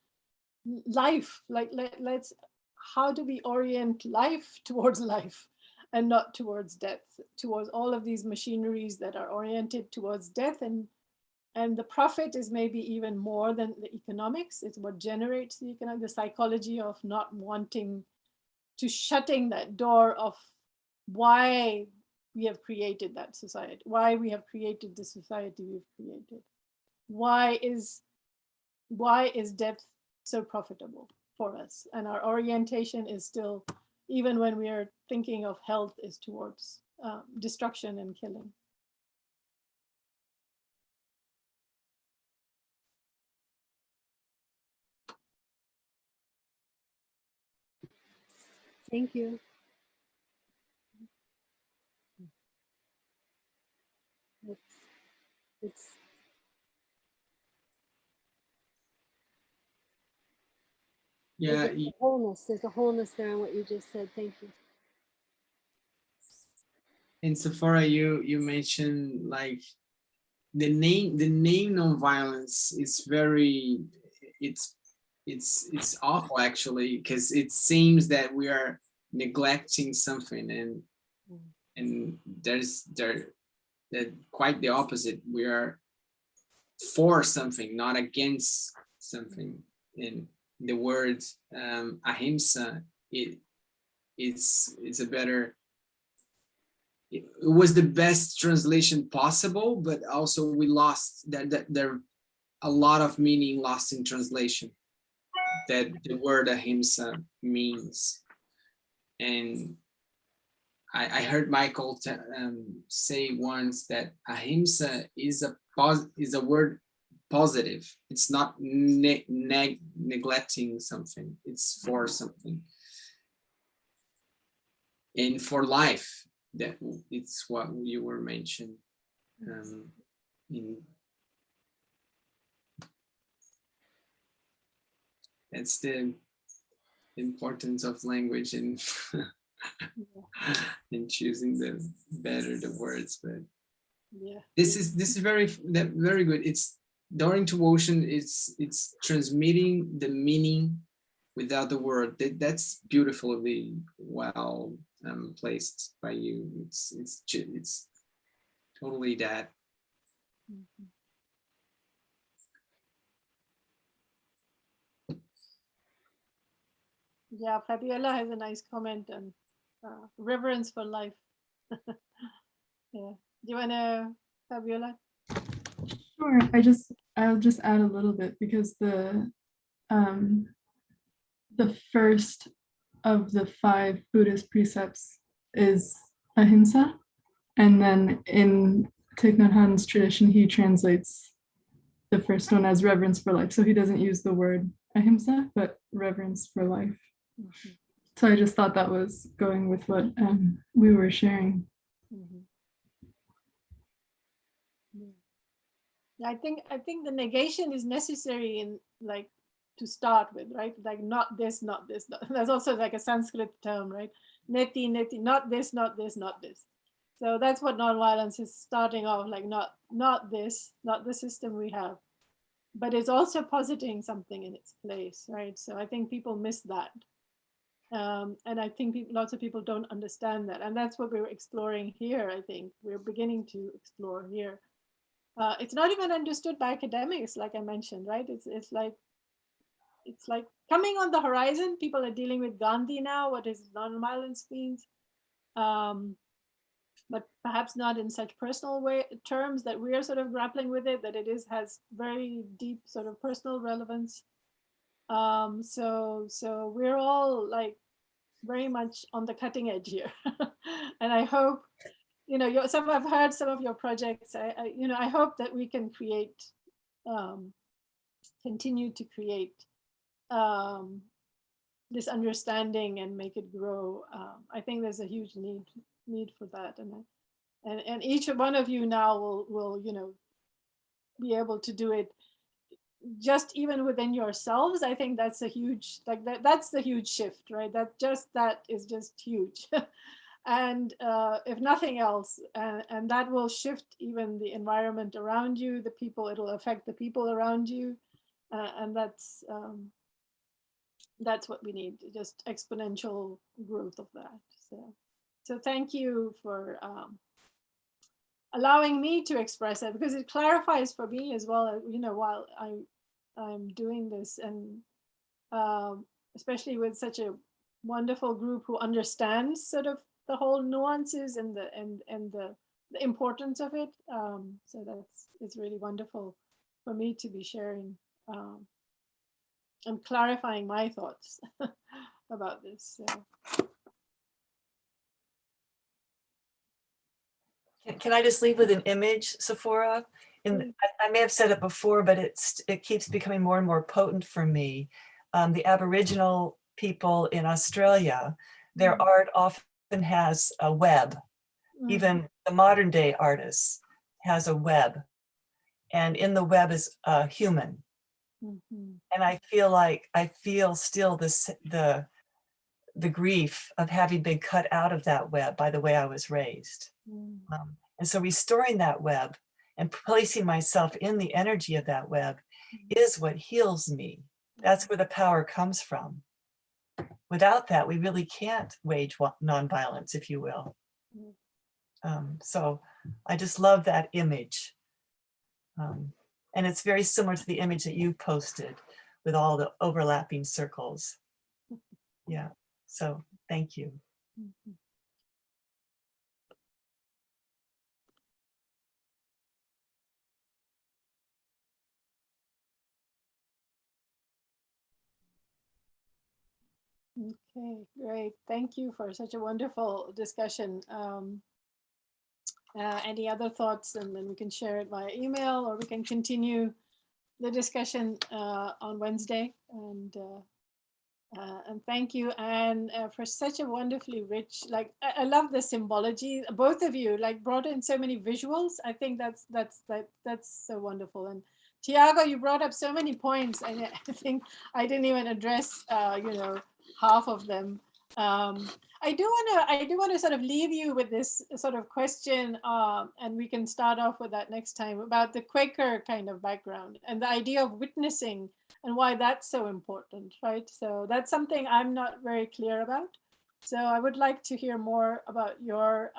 life. Like, let's, how do we orient life towards life and not towards death, towards all of these machineries that are oriented towards death? And the profit is maybe even more than the economics. It's what generates the economic, the psychology of not wanting to, shutting that door of why we have created that society, why we have created the society we've created. Why is death so profitable for us? And our orientation is still, even when we are thinking of health, is towards destruction and killing. Thank you. It's Yeah, there's a wholeness. There's a wholeness there in what you just said. Thank you. and Sephora, you mentioned like the name nonviolence is very, it's awful actually, because it seems that we are neglecting something, and there's that quite the opposite. We are for something, not against something. In the word ahimsa, it's a better, it was the best translation possible, but also we lost that there a lot of meaning lost in translation that the word ahimsa means. And I heard Michael say once that ahimsa is a word positive. It's not neglecting something, it's for something. And for life, that it's what you were mentioning. That's the importance of language and in choosing the words. But yeah, this is very good. It's Darting to Ocean. It's transmitting the meaning without the word. That's beautifully well placed by you. It's totally that. Yeah, Fabiola has a nice comment on reverence for life. Yeah. Do you want to, Fabiola? Sure. I'll just add a little bit, because the first of the 5 Buddhist precepts is ahimsa, and then in Thich Nhat Hanh's tradition, he translates the first one as reverence for life. So he doesn't use the word ahimsa, but reverence for life. Mm-hmm. So I just thought that was going with what we were sharing. Mm-hmm. Yeah. I think the negation is necessary in, like, to start with, right? Like, not this, not this. That's also like a Sanskrit term, right? Neti, neti, not this, not this, not this. So that's what nonviolence is starting off, like, not this, not the system we have, but it's also positing something in its place, right? So I think people miss that. And I think lots of people don't understand that. And that's what we're exploring here, I think. We're beginning to explore here. It's not even understood by academics, like I mentioned, right? It's like coming on the horizon. People are dealing with Gandhi now, what is nonviolence means. But perhaps not in such personal terms that we are sort of grappling with it, that it has very deep sort of personal relevance. So we're all like very much on the cutting edge here. And I hope, I've heard some of your projects. I hope that we can create, continue to create this understanding and make it grow. I think there's a huge need for that. And each one of you now will be able to do it just even within yourselves. I think that's a huge, like that's the huge shift, right? That is just huge. And if nothing else, and that will shift even the environment around you, the people, it'll affect the people around you. And that's what we need, just exponential growth of that. So thank you for allowing me to express it, because it clarifies for me as well, while I'm doing this, and especially with such a wonderful group who understands sort of the whole nuances and the importance of it. So it's really wonderful for me to be sharing and clarifying my thoughts about this. So. Can I just leave with an image, Sephora? I may have said it before, but it keeps becoming more and more potent for me. The Aboriginal people in Australia, their art often has a web. Even the modern day artist has a web, and in the web is a human. And I feel still the grief of having been cut out of that web by the way I was raised. And so restoring that web and placing myself in the energy of that web is what heals me. That's where the power comes from. Without that, we really can't wage nonviolence, if you will. So I just love that image. And it's very similar to the image that you posted with all the overlapping circles. Yeah, so thank you. Okay, great. Thank you for such a wonderful discussion. Any other thoughts? And then we can share it via email, or we can continue the discussion on Wednesday. And thank you, Anne, for such a wonderfully rich, like, I love the symbology. Both of you like brought in so many visuals. I think that's so wonderful. And Tiago, you brought up so many points, and I think I didn't even address, half of them. I do want to sort of leave you with this sort of question, and we can start off with that next time, about the Quaker kind of background and the idea of witnessing and why that's so important, right? So that's something I'm not very clear about. So I would like to hear more about your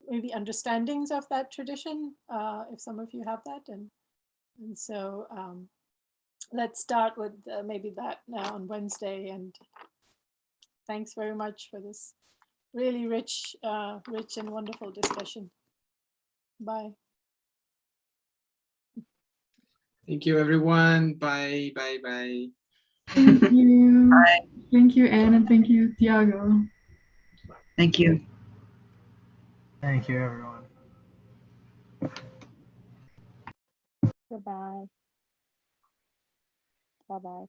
maybe understandings of that tradition, if some of you have that, and so let's start with maybe that now on Wednesday. And thanks very much for this really rich and wonderful discussion. Bye. Thank you, everyone. Bye, bye, bye. Thank you. Bye. Thank you, Anne, and thank you, Tiago. Thank you. Thank you, everyone. Goodbye. Bye-bye.